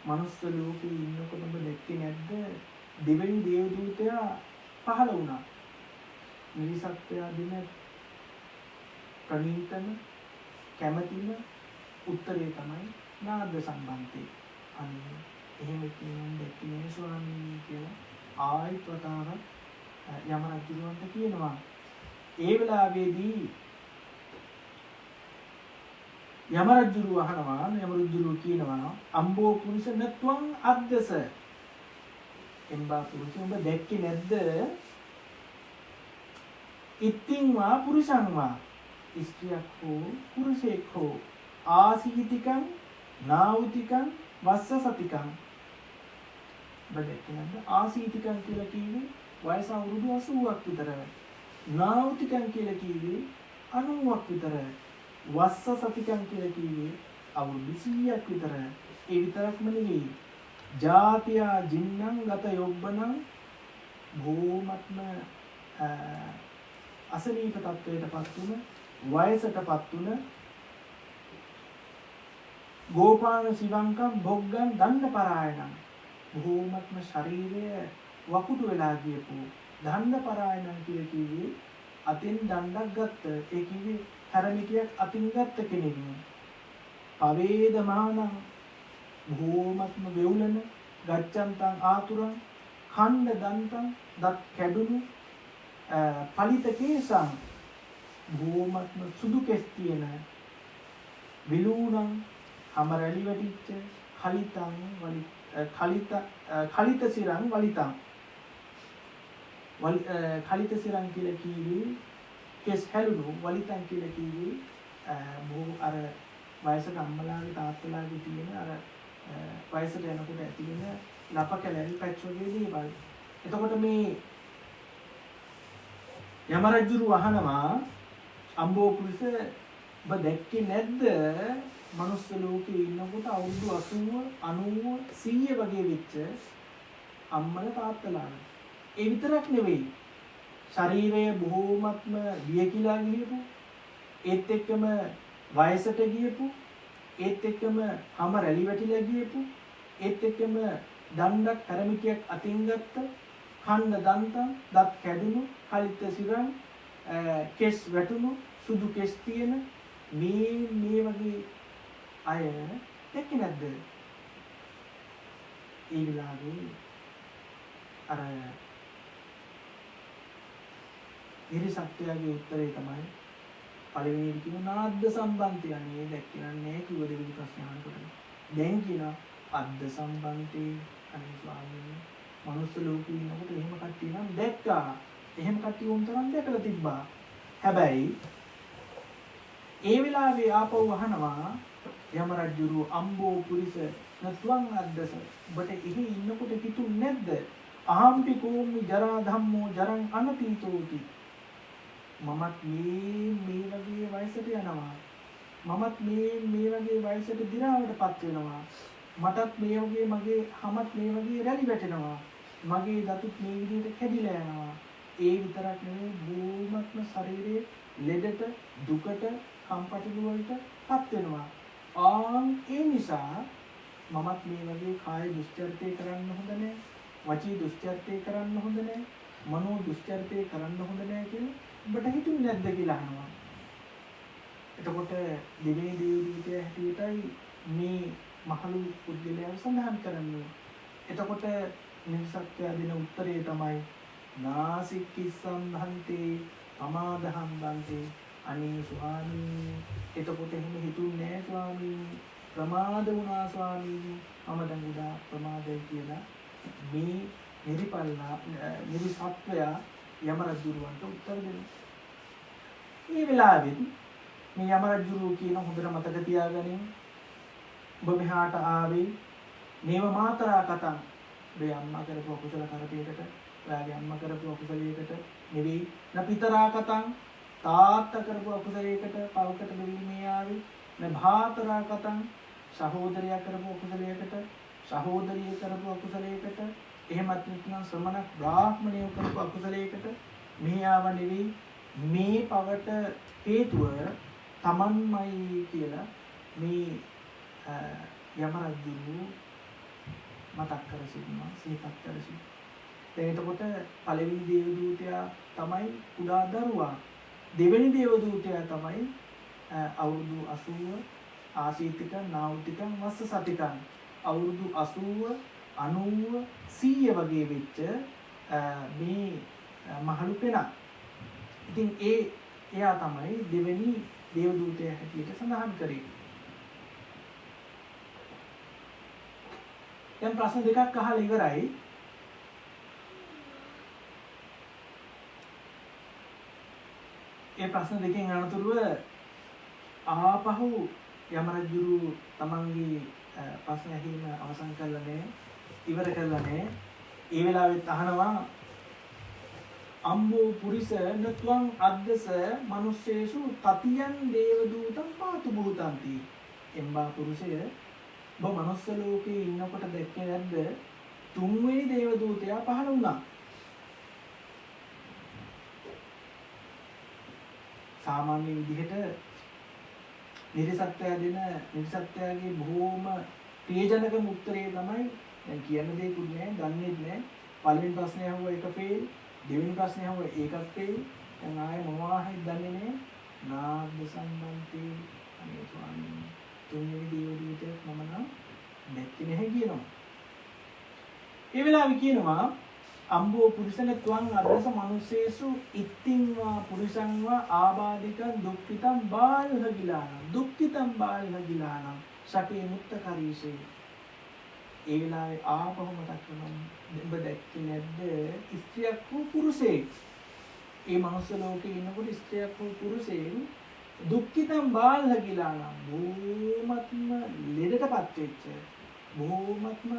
මනුස්ස ලෝකේ ඉන්නකොට ඔබ දැක්කේ නැද්ද දෙවෙනි දේවදූතයා පහළ වුණා. නිරිසත්ත්වයා දින ප්‍රණීතම කැමැතිම උත්තරේ තමයි නාද සම්බන්තේ. අනේ එහෙම කියනොත් දෙන්නේ ස්වාමීනි කියලා ආයි ප්‍රතාව යම රජුන්ට කියනවා. ඒ වෙලාවේදී යම රජු අහනවා යම රජු කියනවා අම්බෝ පුරුෂ නත්වං අද්දස එම්බා පුරුෂ ඔබ දැක්කේ නැද්ද ඉත්තිං වා පුරුෂං වා ස්ත්‍රියක් හෝ පුරුෂයෙක් හෝ ආසීතිකං නාඋතිකං වස්ස සතිකං ඔබ දැක්කේ නැද්ද ආසීතිකං කියලා කියන්නේ වයස අවුරුදු 80ක් විතර නාඋතිකං කියලා කියන්නේ 90ක් විතර වස්ස සතිකං කියලා කිව්වේ අවුරුදු 100ක් විතර. ඒ විතරක්ම නෙවෙයි. ජාතියා ජින්නං ගත යොබ්බනං භූමත්ම අසනීප තත්වයටපත් වුණ වයසටපත් වුණ ගෝපාන සිවංකම් භොග්ගං දණ්ඩ පරායනං භූමත්ම ශරීරය වකුටු වෙලා ගියපු දණ්ඩ පරායනං කියලා කිව්වේ අතින් දණ්ඩක් ගත්ත ඒ කිව්වේ හැරමිටියක් අතින් ගත්ත කෙනෙක්. පවේදමානං භූමත්ම වෙවුලන ගච්ඡන්තං ආතුරං ඛණ්ඩ දන්තං දත් කැඩුණු පලිත කේසං භූමත්ම සුදු කෙස් තියෙන විලූණං අමරලි වැටිච්ච කලිතං කලිත සිරං වලිතං කලිත සිරං කියලා කිව්වේ කෙස් හැලුණු වලිතං කියලා කිව්වේ බොහෝ අර වයසක අම්මලාගේ තාත්තලාගේ තියෙන අර වයසට යනකොට ඇති වෙන ලප කැලරි පැච් වගේ දේවල්. එතකොට මේ යම රජු අහනවා අම්බෝ පුරුෂ ඔබ දැක්කේ නැද්ද මනුස්ස ලෝකේ ඉන්නකොට අවුරුදු 80 90 100 වගේ වෙච්ච අම්මලා තාත්තලා. ඒ විතරක් නෙවෙයි ශරීරය බොහෝමත්ම වියකිලා ගියපු ඒත් එක්කම වයසට ගියපු ඒත් එක්කම හැම රැලි වැටිලා ගියපු ඒත් එක්කම දණ්ඩක් හැරමිටියක් අතින් ගත්ත කන්න දන්තං දත් කැඩුණු කලිත සිරං කෙස් වැටුණු සුදු කෙස් තියෙන මේ වගේ අය දැක්කේ නැද්ද? ඒ විලාගේ අර ඉරිසත්‍යයේ උත්තරේ තමයි පළවෙනි කියන නාද්ද සම්බන්තය. අනේ දැක්කන්නේ කිව්ව දෙවි ප්‍රශ්න අහනකොට දැන් කියන අද්ද සම්බන්තේ අනේ ස්වාමීනි මනුස්ස ලෝකේ ඉන්නකොට එහෙම කට්ටිය නම් දැක්කා. එහෙම කට්ටිය උන්තරම් දැකලා තිබ්බා. හැබැයි ඒ වෙලාවේ ආපහු අහනවා යම රජුරු අම්බෝ පුරිස නත්වං අද්දස ඔබට එහි ඉන්නකොට හිතුන්නේ නැද්ද අහම්පි කෝමි ජරා ධම්මෝ ජරං අනතීතෝති මමත් මේ වගේ වයසට යනවා මමත් මේ වගේ වයසට දි รา වටපත් වෙනවා මටත් මේ වගේ මගේ හැමත් මේ වගේ රැලි වැටෙනවා මගේ දතුත් මේ විදිහට කැඩිලා යනවා ඒ විතරක් නෙවෙයි භූමත්ම ශරීරයේ ලෙඩට දුකට කම්පටළු වලටපත් වෙනවා ආන් ඒ නිසා මමත් මේ වගේ කාය දුස්චරිතය කරන්න හොඳ නැහැ වචී දුස්චරිතය කරන්න හොඳ නැහැ මනෝ දුස්චරිතය කරන්න හොඳ නැහැ කියලා ඔබට හිතුනේ නැද්ද කියලා අහනවා. එතකොට දිවේ දේවීතය හැටියටයි මේ මහලු පුද්ගලයන් සඳහන් කරන්නේ. එතකොට නිසත්‍ය දෙන උත්තරේ තමයි නාසිකිස්සම් භන්තේ අමාදහම් භන්තේ අනේ ස්වාමී එතකොට එහෙම හිතුන්නේ නැහැ ස්වාමී ප්‍රමාද වුණා ස්වාමී මම දැන් උදා ප්‍රමාදයි කියලා මේ නිරිපල්ලා නිරිසත්වයා යම රජුරවන්ට උත්තර දෙනවා. මේ වෙලාවේදී මේ යම රජුරු කියන හොඳට මතක තියාගනින් ඔබ මෙහාට ආවේ මේව මාතරා කතං ඔබේ අම්මා කරපු අකුසල කරපියකට ඔයාගේ අම්මා කරපු අකුසලයකට නෙවෙයි නපිතරා කතං තාත්තා කරපු අකුසලයකට පවකට නෙවෙයි මේ ආවේ නභාතරා කතං සහෝදරයා කරපු අකුසලයකට සහෝදරිය කරපු අකුසලයකට එහෙමත් නැත්නම් ශ්‍රමණ බ්‍රාහ්මණයෝ කරපු අකුසලයකට මේ ආව නෙවෙයි මේ පවට හේතුව තමන්මයි කියලා මේ යම රජු මතක් කර සිටිනවා සිහිපත් කර සිටිනවා. එතකොට පළවෙනි දේව දූතයා තමයි කුඩා දරුවා. දෙවෙනි දේව දූතයා තමයි අවුරුදු 80 ආශීතිකං නාවුතිකං වස්ස සතිකං අවුරුදු 80 90 100 වගේ වෙච්ච මේ මහලු පෙනක්. ඉතින් එයා තමයි දෙවෙනි දේවදූතයා හැටියට සඳහන් කරේ. දැන් ප්‍රශ්න දෙකක් අහලා ඉවරයි. ඒ ප්‍රශ්න දෙකෙන් අනතුරුව ආපහු යම රජුරු තමන්ගේ ප්‍රශ්න ඇහිම අවසන් කළා නෑ, ඉවර කළා නෑ. ඒ වෙලාවෙත් අහනවා අම්බෝ පුරිස නත්වං අද්දස මනුස්සේසු තතියන් දේවදූතං පාතු භූතන්ති. එම්බා පුරුෂය ඔබ මනුස්ස ලෝකේ ඉන්නකොට දැක්කේ නැද්ද තුන්වෙනි දේවදූතයා පහළ වුණා. සාමාන්‍ය විදිහට නිර්සත්‍යයාගේ බොහෝම ප්‍රියජනක උත්තරේ තමයි දැන් කියන්න දෙයක්වත් නැහැ, දන්නේ නැහැ. පළවෙනි ප්‍රශ්නේ අහුවා එක ෆේල්, දෙවෙනි ප්‍රශ්නේ අහුවා ඒකක් ෆේල්. දැන් ආයේ මොනවායි දන්නේ නැහැ. නාග සම්බන්තේ අනේ ස්වාමීන් තුන්වෙනි දේවදූතයෙක් මම නම් දැක්කේ නැහැ කියනවා. ඒ වෙලාවේ කියනවා අම්බෝ පුරිසන ත්වං අදස මනුස්සේසු ඉත්තින්වා පුරිසංවා ආබාධිකං දුක්ඛිතං බාලහගිලානං සකේ මුත්තකරීසේ. ඒ වෙලාවේ ආපහු මතක් කරනවා ඔබ දැක්කේ නැද්ද ස්ත්‍රියක් හෝ පුරුෂයෙක්? ඒ මනුස්ස ලෝකේ ඉන්නකොට ස්ත්‍රියක් හෝ පුරුෂයෙක් දුක්ඛිතං බාලහගිලානං බොහොමත්ම ලෙඩටපත් වෙච්ච, බොහොමත්ම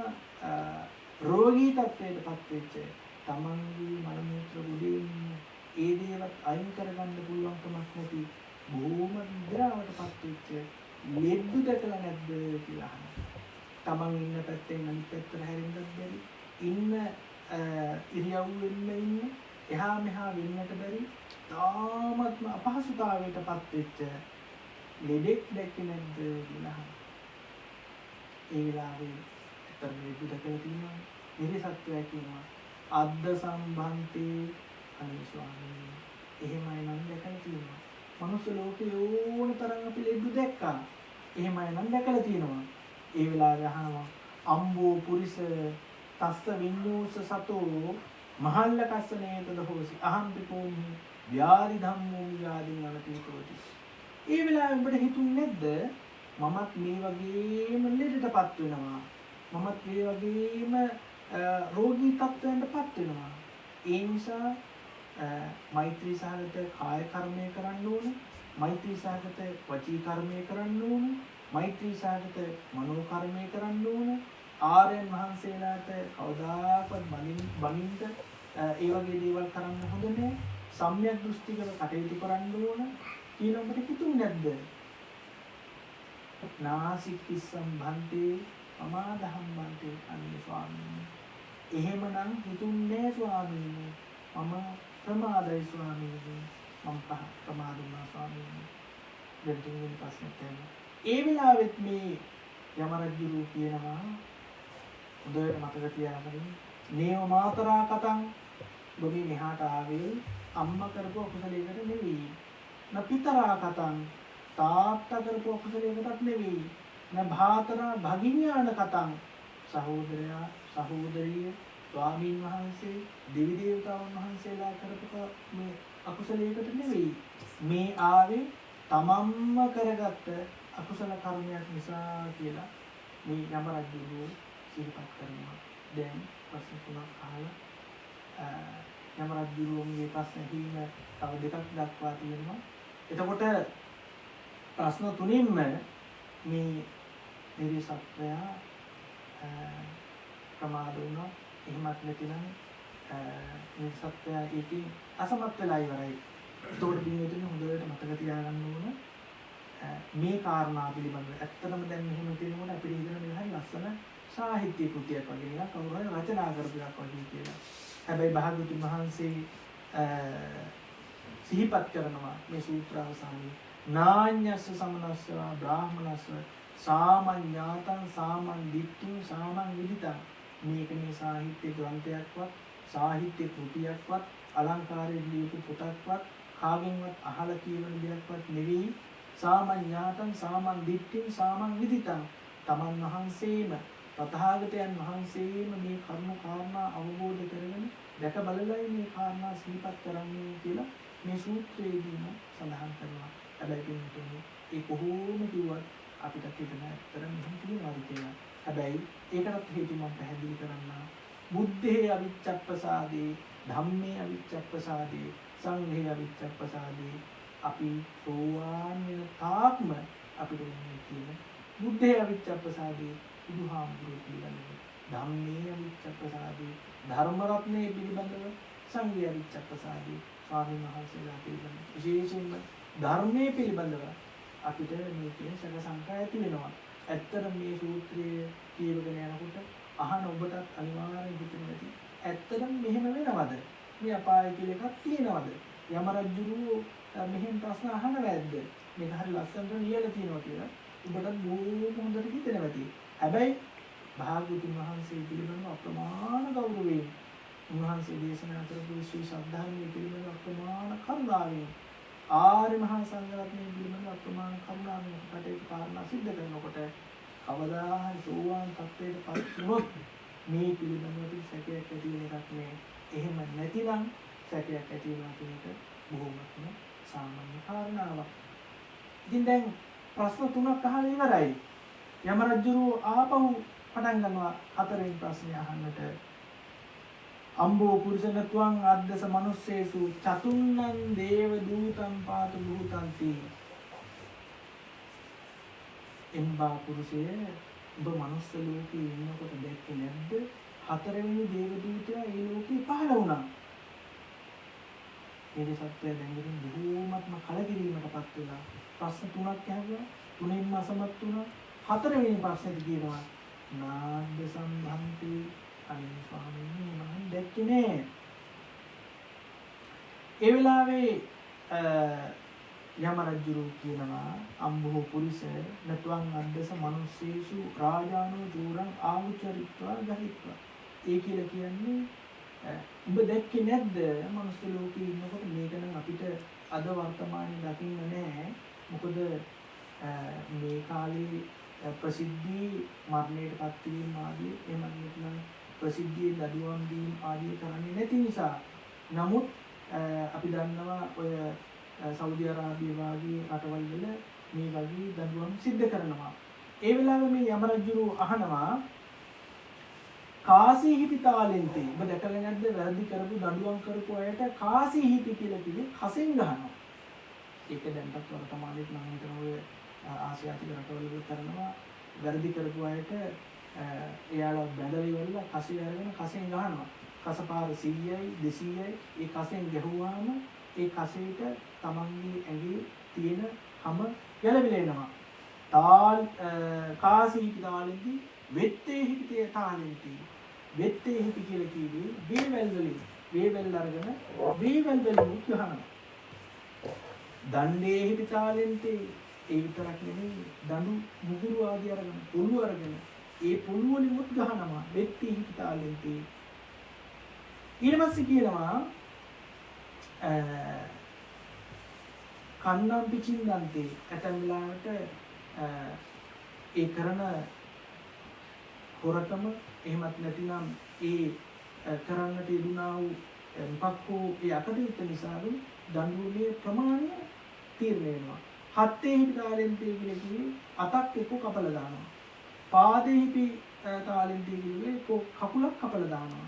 රෝගී තත්ත්වයටපත් වෙච්ච, තමන්ගේ මල මූත්‍ර උඩින් ඒ දේවත් අයින් කරගන්න පුළුවන් කමක් නැති බොහොම විද්‍රාවටපත් වෙච්ච ලෙඩු දැකලා නැද්ද කියලා අහනවා. තමන් ඉන්න පැත්තෙන් අනිත් පැත්තට හැරෙන්නත් බැරි, ඉන්න ඉරියව්වෙන්න ඉන්න එහා මෙහා වෙන්නට බැරි තාමත්ම අපහසුතාවයටපත් වෙච්ච ලෙඩෙක් දැක්කේ නැද්ද කියලා අහනවා. ඒ වෙලාවේ ලෙඩු දැකලා තියෙනවා. නිර්සත්‍යය කියනවා අද්ද සම්බන්තේ අනේ ස්වාමීනි එහෙමයි නම් දැකලා තියෙනවා. මනුස්ස ලෝකේ ඕන තරම් අපි ලෙඩු දැක්කා. එහෙමයි නම් දැකලා තියෙනවා. ඒ වෙලාවේ අහනවා අම්බෝ පුරිස තස්ස විඤ්ඤෝස සතෝ මහල්ල කස්සනේතද හොසි අහම් පිපෝමි ව්‍යාධි ධම්මෝ ව්‍යාධින් අනතිතෝති. ඒ වෙලාවේ උඹට හිතුන්නේ නැද්ද මමත් මේ වගේම ලෙඩටපත් වෙනවා, මමත් මේ වගේම රෝගී තත්ත්වයන්ටපත් වෙනවා. ඒ නිසා මෛත්‍රී සහගත කාය කර්මය කරන්න ඕන, මෛත්‍රී සහගත වචී කර්මය කරන්න ඕන, මෛත්‍රී සහගත මනෝ කර්මය කරන්න ඕන. ආර්යයන් වහන්සේලාට කවදාකවත් බනින්න ඒ වගේ දේවල් කරන්න හොඳ නෑ. සම්‍යක් දෘෂ්ටිකව කටයුතු කරන්න ඕන කියලා ඔබට හිතුනේ නැද්ද? නාසිකිස්සම් භන්තේ අමාදහම් භන්තේ අනේ ස්වාමීනි එහෙමනම් හිතුන්නේ ස්වාමීනි මම ප්‍රමාදයි ස්වාමීනි මම ප්‍රමාදුනා ස්වාමීනි. දැන් තුන්වෙනි ප්‍රශ්නෙට එන්න. ඒ වෙලාවෙත් මේ යම රජුරු කියනවා හොඳට මතක තියාගන්න නේව මාතරා කතං ඔබ මෙහාට ආවේ අම්මා කරපු අකුසලයකට නෙවෙයි. නපිතරා කතං තාත්තා කරපු අකුසලයකටත් නෙවෙයි. භාතරා භගින්‍යාන කතං සහෝදරයා සහෝදරිය ස්වාමීන් වහන්සේ දෙවි දේවතාවුන් වහන්සේලා කරපු මේ අකුසලයකට නෙවෙයි. මේ ආවේ තමන්ම කරගත්ත අකුසල කර්මයක් නිසා කියලා මේ යම රජුගේ සිහිපත් කරනවා. දැන් ප්‍රශ්න තුනක් අහලා යම රජුගේ ප්‍රශ්න හිම තව දෙකක් දක්වා තියෙනවා. එතකොට ප්‍රශ්න තුනින්ම මේ නිර්සත්‍යය ප්‍රමාද වුණා. එහෙමත් නැතිනම් නිර්සත්‍යය ඒකේ අසමත් වෙලා ඉවරයි. ඒතකොට දිනෙදින හොඳට මතක තියාගන්න ඕන මේ කාරණා පිළිබඳව. ඇත්තටම දැන් මෙහෙම තියෙනකොට අපිට හිතෙන මේ හරි ලස්සන සාහිත්‍ය කෘතියක් වගේ නේද? කවුරු හරි රචනා කරපු එකක් වගේ කියලා. හැබැයි භාග්‍යවතුන් වහන්සේ සිහිපත් කරනවා මේ සූත්‍ර අවසානයේ නාඤ්ඤස්ස සමනස්සවා බ්‍රාහ්මනස්ස සාමඤ්ඤාතං සාමන් දිට්ඨිං සාමන් විදිතං. මේක මේ සාහිත්‍ය ග්‍රන්ථයක්වත් සාහිත්‍ය කෘතියක්වත් අලංකාරයේ ලියපු පොතක්වත් කාගෙන්වත් අහලා කියවන දෙයක්වත් නෙවෙයි. සාමඤ්ඤාතං සාමං දිට්ඨිං සාමං විදිතං තමන් වහන්සේම තථාගතයන් වහන්සේම මේ කරුණු කාරණා අවබෝධ කරගෙන දැක බලලයි මේ කාරණා සිහිපත් කරන්නේ කියලා මේ සූත්‍රයේදීම සඳහන් කරනවා. හැබැයි පින්තුනි ඒ කොහොම කිව්වත් අපිට හිතන ඇත්තටම මෙහෙම කියනවාද කියලා. හැබැයි ඒකටත් හේතු මම පැහැදිලි කරන්න. බුද්ධේ අවිච්ඡප්පසාදේ ධම්මේ අවිච්ඡප්පසාදේ සංඝේ අවිච්ඡප්පසාදේ අපි සෝවාන් වෙන තාක්ම අපිට මේ කියන බුද්ධේ අවිච්ඡප්පසාදේ බුදුහාමුදුරුවෝ පිළිබඳව ධම්මේ අවිච්ඡප්පසාදේ ධර්ම රත්නයේ පිළිබඳව සංඝේ අවිච්ඡප්පසාදේ ස්වාමීන් වහන්සේලා පිළිබඳව විශේෂයෙන්ම ධර්මයේ පිළිබඳව අපිට මේ කියන සැක සංකා ඇති වෙනවා. ඇත්තට මේ සූත්‍රයේ කියවගෙන යනකොට අහන ඔබටත් අනිවාර්යෙන් හිතෙන්න ඇති. ඇත්තටම මෙහෙම වෙනවද? මේ අපාය කියලා එකක් තියෙනවද? යම රජුරු මෙහෙම ප්‍රශ්න අහනවද? මේක හරි ලස්සනට ලියලා තියෙනවා කියලා ඔබට බොහොම හොඳට හිතෙනවා ඇති. හැබැයි භාග්‍යවතුන් වහන්සේ පිළිබඳව අප්‍රමාණ ගෞරවයෙන් උන්වහන්සේ දේශනා කරපු ශ්‍රී සද්ධර්මයේ පිළිබඳව අප්‍රමාණ කරුණාවෙන් ආර්ය මහා සංඝරත්නයේ පිළිබඳව අප්‍රමාණ කරුණාවෙන් කටයුතු කාරණා සිද්ධ කරනකොට කවදා හරි සෝවාන් තත්ත්වයට පත් වුණොත් මේ පිළිබඳව සැකයක් ඇති වෙන එකක් නේ. එහෙම නැතිනම් සැකයක් ඇති වෙනවා කියන එක බොහොමත්ම සාමාන්‍ය කාරණාවක්. ඉතින් දැන් ප්‍රශ්න තුනක් අහලා ඉවරයි. යම රජුරු ආපහු පටන් ගන්නවා හතරෙන් ප්‍රශ්නේ අහන්නට. අම්බෝ පුරුෂනත්වං අද්දස මනුස්සේසු චතුන්නං දේව දූතං පාතු භූතන්ති. එම්බා පුරුෂය ඔබ මනුස්ස ලෝකේ ඉන්නකොට දැක්කේ නැද්ද? හතරවෙනි දේව දූතයා ඒ ලෝකේ පහළ වුණා. මේ සත්‍යය දැනගෙන බොහෝමත්ම කලකිරීමකටපත් වෙලා ප්‍රශ්න තුනක් ඇහුවා. තුනෙන්ම අසමත් වුණා. හතරවෙනි ප්‍රශ්නේදී කියනවා නාද්ද සම්භන්ති අනේ ස්වාමීනි මම දැක්කේ නෑ. ඒ වෙලාවේ යම රජුරු කියනවා අම්බෝ පුරිස නත්වං අද්දස මනුස්සේසු රාජානෝ ජෝරං ආවුචරිත්වා ගහිත්වා. ඒ කියලා කියන්නේ ඔබ දැක්කේ නැද්ද මනුස්ස ලෝකේ ඉන්නකොට මේක නම් අපිට අද වර්තමානයේ දකින්න නෑ. මොකද මේ කාලේ ප්‍රසිද්ධි මරණයට පත් වීම ආදී එහෙම නැත්නම් ප්‍රසිද්ධියේ දඩුවම් දීම ආදී කරන්නේ නැති නිසා. නමුත් අපි දන්නවා ඔය සෞදි අරාබිය වගේ රටවල් වල මේ වගේ දඬුවම් සිද්ධ කරනවා. ඒ වෙලාවේ මේ යම රජුරු අහනවා කාසීහිපි තාලෙන්තේ ඔබ දැකලා නැද්ද වැරදි කරපු දඬුවම් කරපු අයට කාසීහිපි කියලා කිව්වේ කසෙන් ගහනවා. ඒක දැන්පත් වර්තමානයේත් මම හිතනවා ඔය ආසියාතික රටවල කරනවා. වැරදි කරපු අයට එයාලා බැඳලා ඉවරලා කසෙ අරගෙන කසෙන් ගහනවා. කසපාර 100යි 200යි ඒ කසෙන් ගැහුවාම ඒ කසේට තමන්ගේ ඇඟේ තියෙන හැම ගැලවිලා එනවා. කාසීහිපි තාලෙන්ති වෙත්තේහිපි තාලෙන්ති. වෙත්තේහිපි කියලා කිව්වේ වේවැල් වලින්. වේවැල් අරගෙන වේවැල් වලින් ගහනවා. දණ්ඩේහිපි තාලෙන්ති ඒ විතරක් නෙමෙයි දඬු මුගුරු ආදී අරගෙන පොළු අරගෙන ඒ පොළු වලින් මුත් ගහනවා. වෙත්තේහිපි තාලෙන්ති. ඊට පස්සේ කියනවා කන්නම් පිචින්දන්තේ ඇතැම් වෙලාවට ඒ කරන හොරකම එහෙමත් නැතිනම් ඒ කරන්නට යෙදුනා වූ මොකක්කෝ ඒ අකටයුත්ත නිසා දඬුවමේ ප්‍රමාණය තීරණය වෙනවා. හත්තේහිපි තාලෙන්තේ කියන්නේ අතක් එක්ක කපලා දානවා. පාදේහිපි තාලෙන්තේ කියන්නේ කකුලක් කපලා දානවා.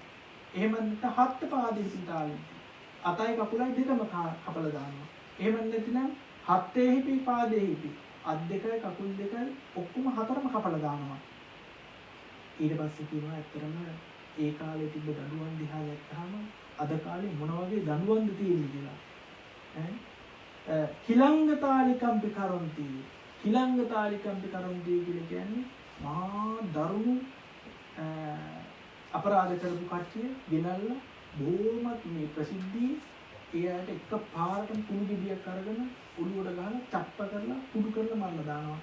එහෙම නැත්නම් හත් පාදේහිපි තාලෙන්තේ අතයි කකුලයි දෙකම කපලා දානවා. එහෙම නැත්නම් හත්තේහිපි පාදේහිපි අත් දෙකයි කකුල් දෙකයි ඔක්කොම හතරම කපලා දානවා. ඊට පස්සේ කියනවා ඇත්තටම ඒ කාලේ තිබ්බ දඬුවම් දිහා දැක්කහම අද කාලේ මොන වගේ දඬුවම්ද තියෙන්නේ කියලා. කිලංගතාලිකම්පි කරොන්ති. කිලංගතාලිකම්පි කරොන්ති කියන්නේ මහා දරුණු අපරාධ කරපු කට්ටිය ගෙනල්ලා බොහොමත් මේ ප්‍රසිද්ධිය එයාට එක පාරටම කුණු ගෙඩියක් අරගෙන ඔළුවට ගහලා චප්ප කරලා කුඩු කරලා මල්ල දානවා.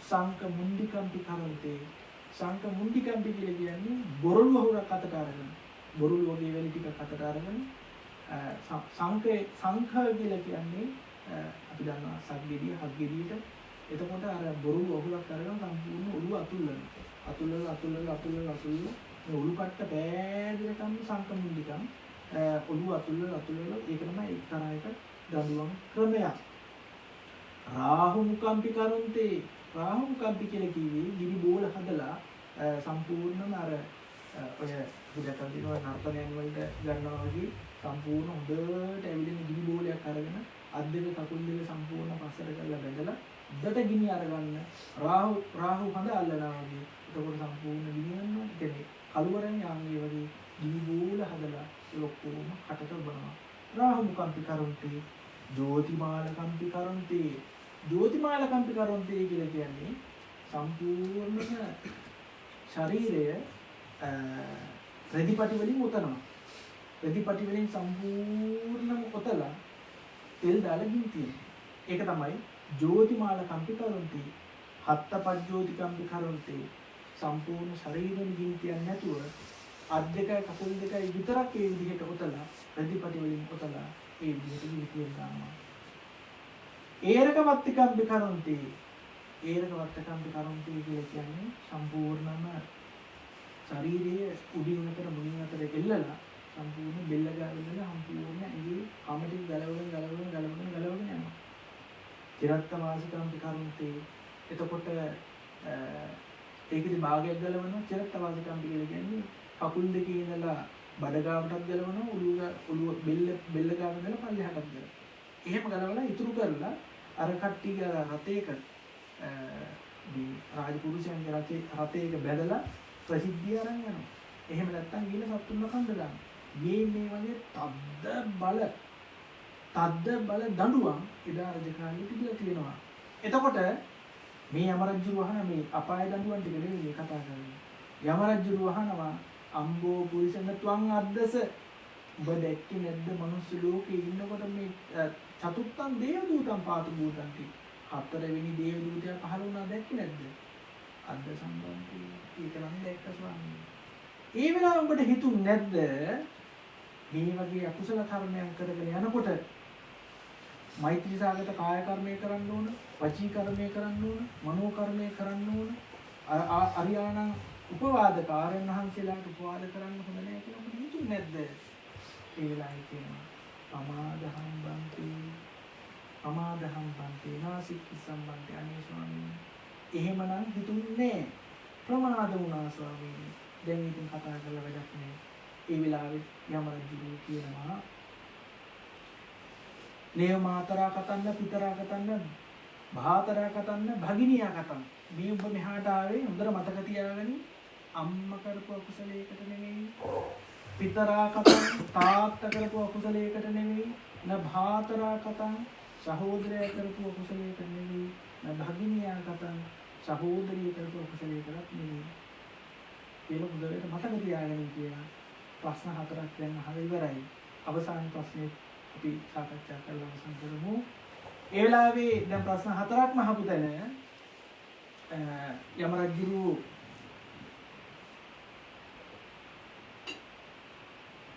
සංක මුණ්ඩිකම්පි කරොන්ති. සංක මුණ්ඩිකම්පි කියන්නේ බොරළු වහුරක් අතට අරගෙන බොරළු වගේ වැලි ටිකක් අතට අරගෙන සංඛ කියලා කියන්නේ අපි දන්නවා සත්ගෙඩිය හත් ගෙඩියට එතකොට අර බොරු ඔහුලක් කරගෙන සම්පූර්ණ ඔළුව අතුල්ලලා මේ ඔළු කට්ට පෑදිරකම් සංකමුණ්ඩිකම් ඔළුව අතුල්ලලා ඒක තමයි එක්තරා එක දඬුවම් ක්‍රමයක්. රාහු මුකම්පි කරුන්තේ රාහු මුකම්පි කියලා කිව්වේ ගිනි බෝල හදලා සම්පූර්ණම අර ඔය විදකල් දිනවා නර්තනයන් වලට ගන්නවා වගේ සම්පූර්ණ හොඳට ඇවිදින ගිනි බෝලයක් අරගෙන අත් දෙක කකුල් දෙක සම්පූර්ණ පස්සට කරලා බැඳලා උඩට ගිනි අරගන්න රාහු හඳ අල්ලනවා වගේ. එතකොට සම්පූර්ණ ගිනි යනවා. ඒ කියන්නේ කළුවරෙන් යන්නේ වගේ ගිනි බෝල හදලා ඒ ඔක්කොම කටට ඔබනවා. රාහු මුකම්පි කරුන්තේ ජෝතිමාල කම්පි කරුන්තේ ජෝතිමාල කම්පි කරුන්තේ කියලා කියන්නේ සම්පූර්ණ ශරීරය රෙදිපටි වලින් උතනවා. රෙදිපටි වලින් සම්පූර්ණම උතලා තෙල් දාලා ගිනි තියනවා. ඒක තමයි ජෝතිමාල කම්පි කරුන්තේ. හත්තපජ්ජෝති කම්පි කරුන්තේ. සම්පූර්ණ ශරීරෙන් ගිනි තියන්නේ නැතුව අත් දෙකයි කකුල් දෙකයි විතරක් ඒ විදිහට උතලා රෙදිපටි වලින් උතලා ඒ විදිහට ගිනි තියනවා. ඒරක වත්ති කම්පි කරුන්තේ. ඒරක වත්ති කම්පි කරුන්තේ කියලා කියන්නේ සම්පූර්ණම ශරීරයේ උඩින් අතර මුලින් අතර එල්ලලා සම්පූර්ණ බෙල්ල ගාගෙන සම්පූර්ණ ඇඟේ කමටි ගලවගෙන යනවා. චිරත්ත වාසිකම්පි කරුන්තේ. එතකොට ඒකෙදි භාගයක් ගලවනවා. චිරත්ත වාසිකම්පි කියලා කියන්නේ කකුල් දෙකේ ඉඳලා බඩ ගාවටත් ගලවනවා, ඔළුව බෙල්ල ගාව ඉඳලා පල්ලෙහාටත් ගලවනවා. එහෙම ගලවලා ඉතුරු කරලා අර කට්ටිය රතේක මේ රාජපුරුෂයන්ගේ රතේක බැදලා ප්‍රසිද්ධිය අරන් යනවා. එහෙම නැත්නම් ගිහින් සතුන්ව කන්න දානවා. මේ වගේ තද්ද බල දඬුවම් එදා රජකාලිය තිබිලා තියෙනවා. එතකොට මේ යමරජු වහන මේ අපාය දඬුවම් ටික නෙවෙයි මේ කතා කරන්නේ. යමරජු වහනවා අම්බෝ පුරිසන තුන් අද්දස ඔබ දැක්කේ නැද්ද මනුස්ස ලෝකේ ඉන්නකොට මේ චතුත්තං දේව දූතං පාතු භූතන්ති හතරවෙනි දේව දූතයා පහළ වුණා දැක්කේ නැද්ද? අද්ද සම්බන්ධයි ඒක නම් දැක්ක ස්වාමීනි. ඒ වෙලාව ඔබට හිතුනේ නැද්ද මේ වගේ අකුසල කර්මයන් කරගෙන යනකොට මෛත්‍රී සාගත කාය කර්මය කරන්න ඕන, වචී කර්මය කරන්න ඕන, මනෝ කර්මය කරන්න ඕන. අරියාණං උපවාදක ආරයන් වහන්සේලාට උපවාද කරන්න හොඳ නැහැ කියලා ඔබට හිතුනේ නැද්ද? ඒ වෙලාවේ කියනවා අමාදහම් බන්ති නාසික සම්බන්ධය අනේ ස්වාමීනි. එහෙමනම් හිතුන්නේ ප්‍රමාද වුණා ස්වාමීනි. දැන් ඉතින් කතා කරලා වැඩක් නෑ. ඒ වෙලාවේ යමරජු කියනවා නේව මාතරා කතන්න පිතරා කතන්න භාතරා කතන්න භගිනියා කතන්න. මේ ඔබ මෙහාට ආවේ හොඳට මතක තියාගනි. අම්මා කරපු අකුසලයකට නෙමෙයි. පිතරා කතන් තාත්තා කරපු අකුසලයකට නෙමෙයි. න භාතරා කතන් සහෝදරයා කරපු අකුසලයකට නෙමෙයි. න භගිනියා කතන් සහෝදරිය කරපු අකුසලයකටත් නෙමෙයි. ඒක හොඳට මතක තියාගන්න කියලා ප්‍රශ්න හතරක් දැන් අහලා ඉවරයි. අවසාන ප්‍රශ්නේ අපි සාකච්ඡා කරලා අවසන් කරමු. ඒ වෙලාවේ දැන් ප්‍රශ්න හතරක්ම අහපු තැන යමරජු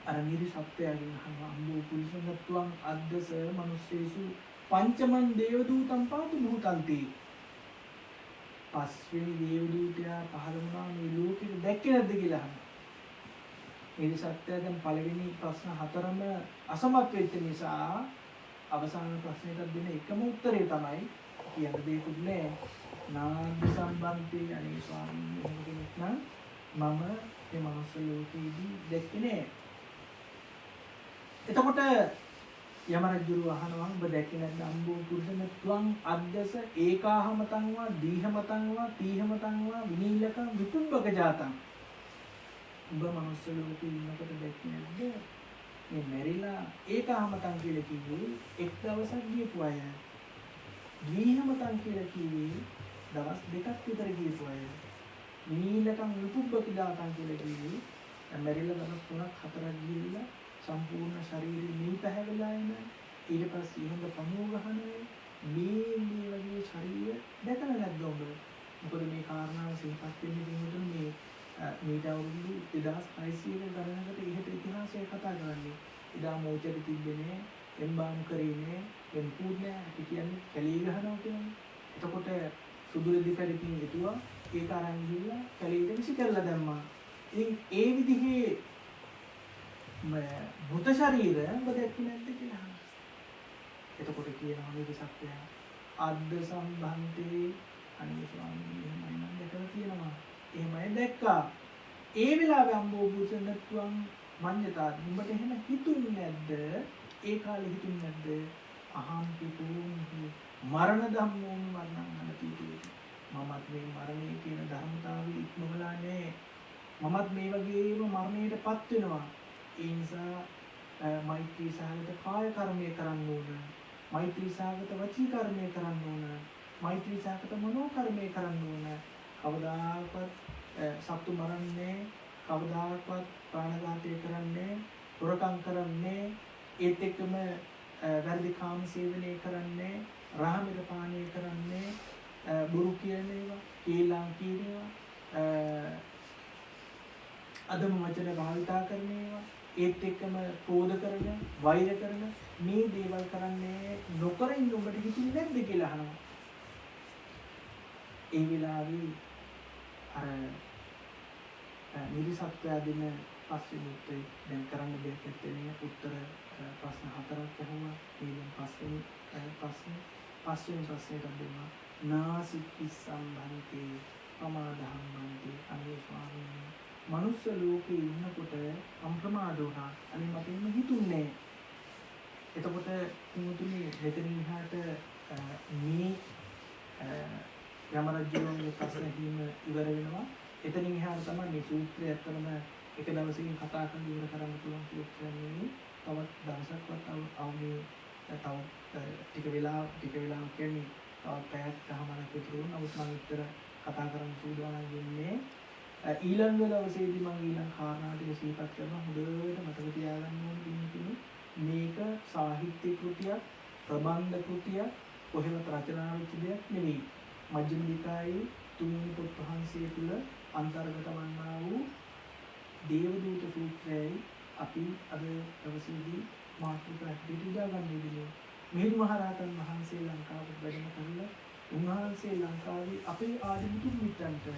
අර නිරි සත්‍යයෙන් අහනවා අම්බෝ පුරිසංගත්වං අද්දස මනුස්සේසු පංචමං දේවදූතං පාතු භූතන්ති. පස්වෙනි දේවදූතයා පහළ වුණා මේ ලෝකෙට දැක්කේ නැද්ද කියලා අහනවා. නිරි සත්‍යය දැන් පළවෙනි ප්‍රශ්න හතරම අසමත් වෙච්ච නිසා අවසාන ප්‍රශ්නෙට දෙන එකම උත්තරේ තමයි කියන්න දෙයක් නෑ. නාද්ද සම්බන්තේ අනේ ස්වාමීන් වහන්සේ නම් මම මේ මනුස්ස ලෝකෙදී දැක්කේ නෑ. එතකොට යමරජු අහනවා ඔබ දැක්කේ නැද්ද අම්බෝ පුරුෂන තුන් අද්දස ඒකාහමතං වා දීහමතං වා තීහමතං වා විනීලක විතුම්බක ජාතං. ඔබ මනුස්ස ලෝකෙ ඉන්නකොට දැක්කේ නැද්ද මේ මෙරිලා ඒකාහමතං කියලා කිව්වේ එක් දවසක් ගියපු අය. දීහමතං කියලා කිව්වේ දවස් දෙකක් විතර ගියපු අය. විනීලකම් විතුම්බක ජාතං කියලා කිව්වේ මෙරිලා දවස් 3ක් 4ක් ගිහිල්ලා සම්පූර්ණ ශරීරෙ මේ පැහැවිලා එන ඊට පස්සේ ඉහළ පණුව ගහන මේ වගේ ශරීරය දැකලා නැද්ද ඔබ? මොකද මේ කාරණාව සිහිපත් වෙන්නේ දෙන්නට මේ මීට අවුරුදු 2600 ගණනකට ඉහත ඉතිහාසය කතා කරන්නේ. එදා මෝචර තිබෙන්නේ එම්බාම් කරේනේ එම්පූඩ් නෑ අපි කියන්නේ කැලේ ගහනවා කියන්නේ. එතකොට සුදු රෙදි පැරිකින් හිටුවා ඒක අරන් ගිහලා කැලේට විසි කරලා දැම්මා. ඉතින් ඒ විදිහේ බුත ශරීර ඔබ දැක්කේ නැද්ද කියලා අහනවා. එතකොට කියනවා මේක සත්‍යය. අද්ද සම්බන්තේ අනේ ස්වාමීනි එහෙමයි මම දැකලා තියෙනවා. එහෙමයි දැක්කා. ඒ වෙලාවේ අම්බෝ බුසන්නතුන් මඤ්ඤතා උඹට එහෙම හිතුන්නේ නැද්ද? ඒ කාලේ හිතුන්නේ නැද්ද? අහම් පිටුම් මරණ ධම්මෝ මරණං අනතිතේ. මමත් මේ මරණය කියන ධර්මතාවය ඉක්මවලා නෑ. මමත් මේ වගේම මරණයටපත් වෙනවා. ඒ නිසා මෛත්‍රී සහගත කාය කර්මය කරන්න ඕන. මෛත්‍රී සහගත වචී කර්මය කරන්න ඕන. මෛත්‍රී සහගත මනෝ කර්මය කරන්න ඕන. කවදාකවත් සත්තු මරන්නේ, කවදාකවත් ප්‍රාණඝාතය කරන්නේ, හොරකම් කරන්නේ, ඒත් එක්කම වැරදි කාම සේවනය කරන්නේ, රාමිර පානය කරන්නේ, බොරු කියන ඒවා, කේලම් කියන ඒවා, අදම වචන භාවිතා කරන ඒවා, ඒත් එක්කම ක්‍රෝධ කරන, වෛර කරන මේ දේවල් කරන්නේ නොකර ඉන්න ඔබට හිතුනේ නැද්ද කියලා අහනවා. ඒ වෙලාවේ අර නිරිසත්වයා දෙන පස්වෙනි උත්තරේ දැන් කරන්න දෙයක් නැත්තේ උත්තර ප්‍රශ්න හතරක් අහුවා. ඊළඟ පස්වෙනි ප්‍රශ්නෙට දෙන්නවා. නාසිකි සම්බන්තේ පමාදහම්මන්තේ අනේ ස්වාමීනි මනුස්ස ලෝකේ ඉන්නකොට අප්‍රමාද වුණා. අනේ මට එහෙම හිතුන්නේ. එතකොට මුතුනේ මෙතනින් එහාට මේ යමරජුගේ ප්‍රශ්න දීම ඉවර වෙනවා. එතනින් එහාට තමයි මේ සූත්‍රය ඇත්තම එක දවසකින් කතා කරලා ඉවර කරන්න පුළුවන් සූත්‍රයක් නෙවෙයි. තවත් දවසක්වත් අවුනේ තවත් ටික වෙලාවක් කියන්නේ තවත් පැයක් කහමාරක් විතර වුණා. නමුත් මම විතර කතා කරන්න සූදානම් වෙන්නේ ඊළඟ දවසේදී මම ඊළඟ කාරණා ටික සිහිපත් කරනවා. හොඳට මතක තියාගන්න ඕනේ මේක සාහිත්‍ය කෘතියක්, ප්‍රබන්ධ කෘතියක්, කොහෙවත් රචනා වෙච්ච දෙයක් නෙවෙයි. මජ්ක්‍ධිම නිකායේ තුන්වෙනි පොත් වහන්සේ තුල අන්තර්ගත වන්නා වූ දේවදූත සූත්‍රයයි අපි අද දවසේදී මාතෘකාවට උදාගන්න ඉදිරියේ. මිහිඳු මහරහතන් වහන්සේ ලංකාවට වැඩම කරලා උන්වහන්සේ ලංකාවේ අපේ ආදි මුතුන් මිත්තන්ට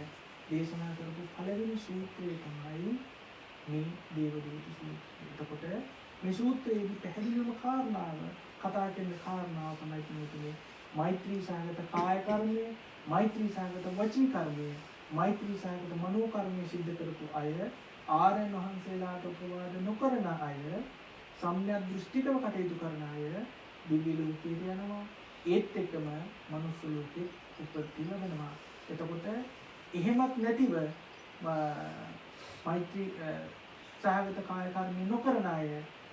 දේශනා කරපු පළවෙනි සූත්‍රය තමයි මේ දේවදූත සූත්‍රය. එතකොට මේ සූත්‍රයේදී පැහැදිලිවම කාරණාව කතා කරන කාරණාව තමයි කියන්නේ මෛත්‍රී සහගත කාය කර්මය, මෛත්‍රී සහගත වචී කර්මය, මෛත්‍රී සහගත මනෝ කර්මය සිද්ධ කරපු අය, ආර්යයන් වහන්සේලාට උපවාද නොකරන අය, සම්‍යක් දෘෂ්ටිකව කටයුතු කරන අය දිව්‍ය ලෝකයට යනවා. ඒත් එක්කම මනුස්ස ලෝකෙත් උපත්ති ලැබෙනවා. එතකොට එහෙමත් නැතිව මෛත්‍රී සහගත කාය කර්මය නොකරන අය,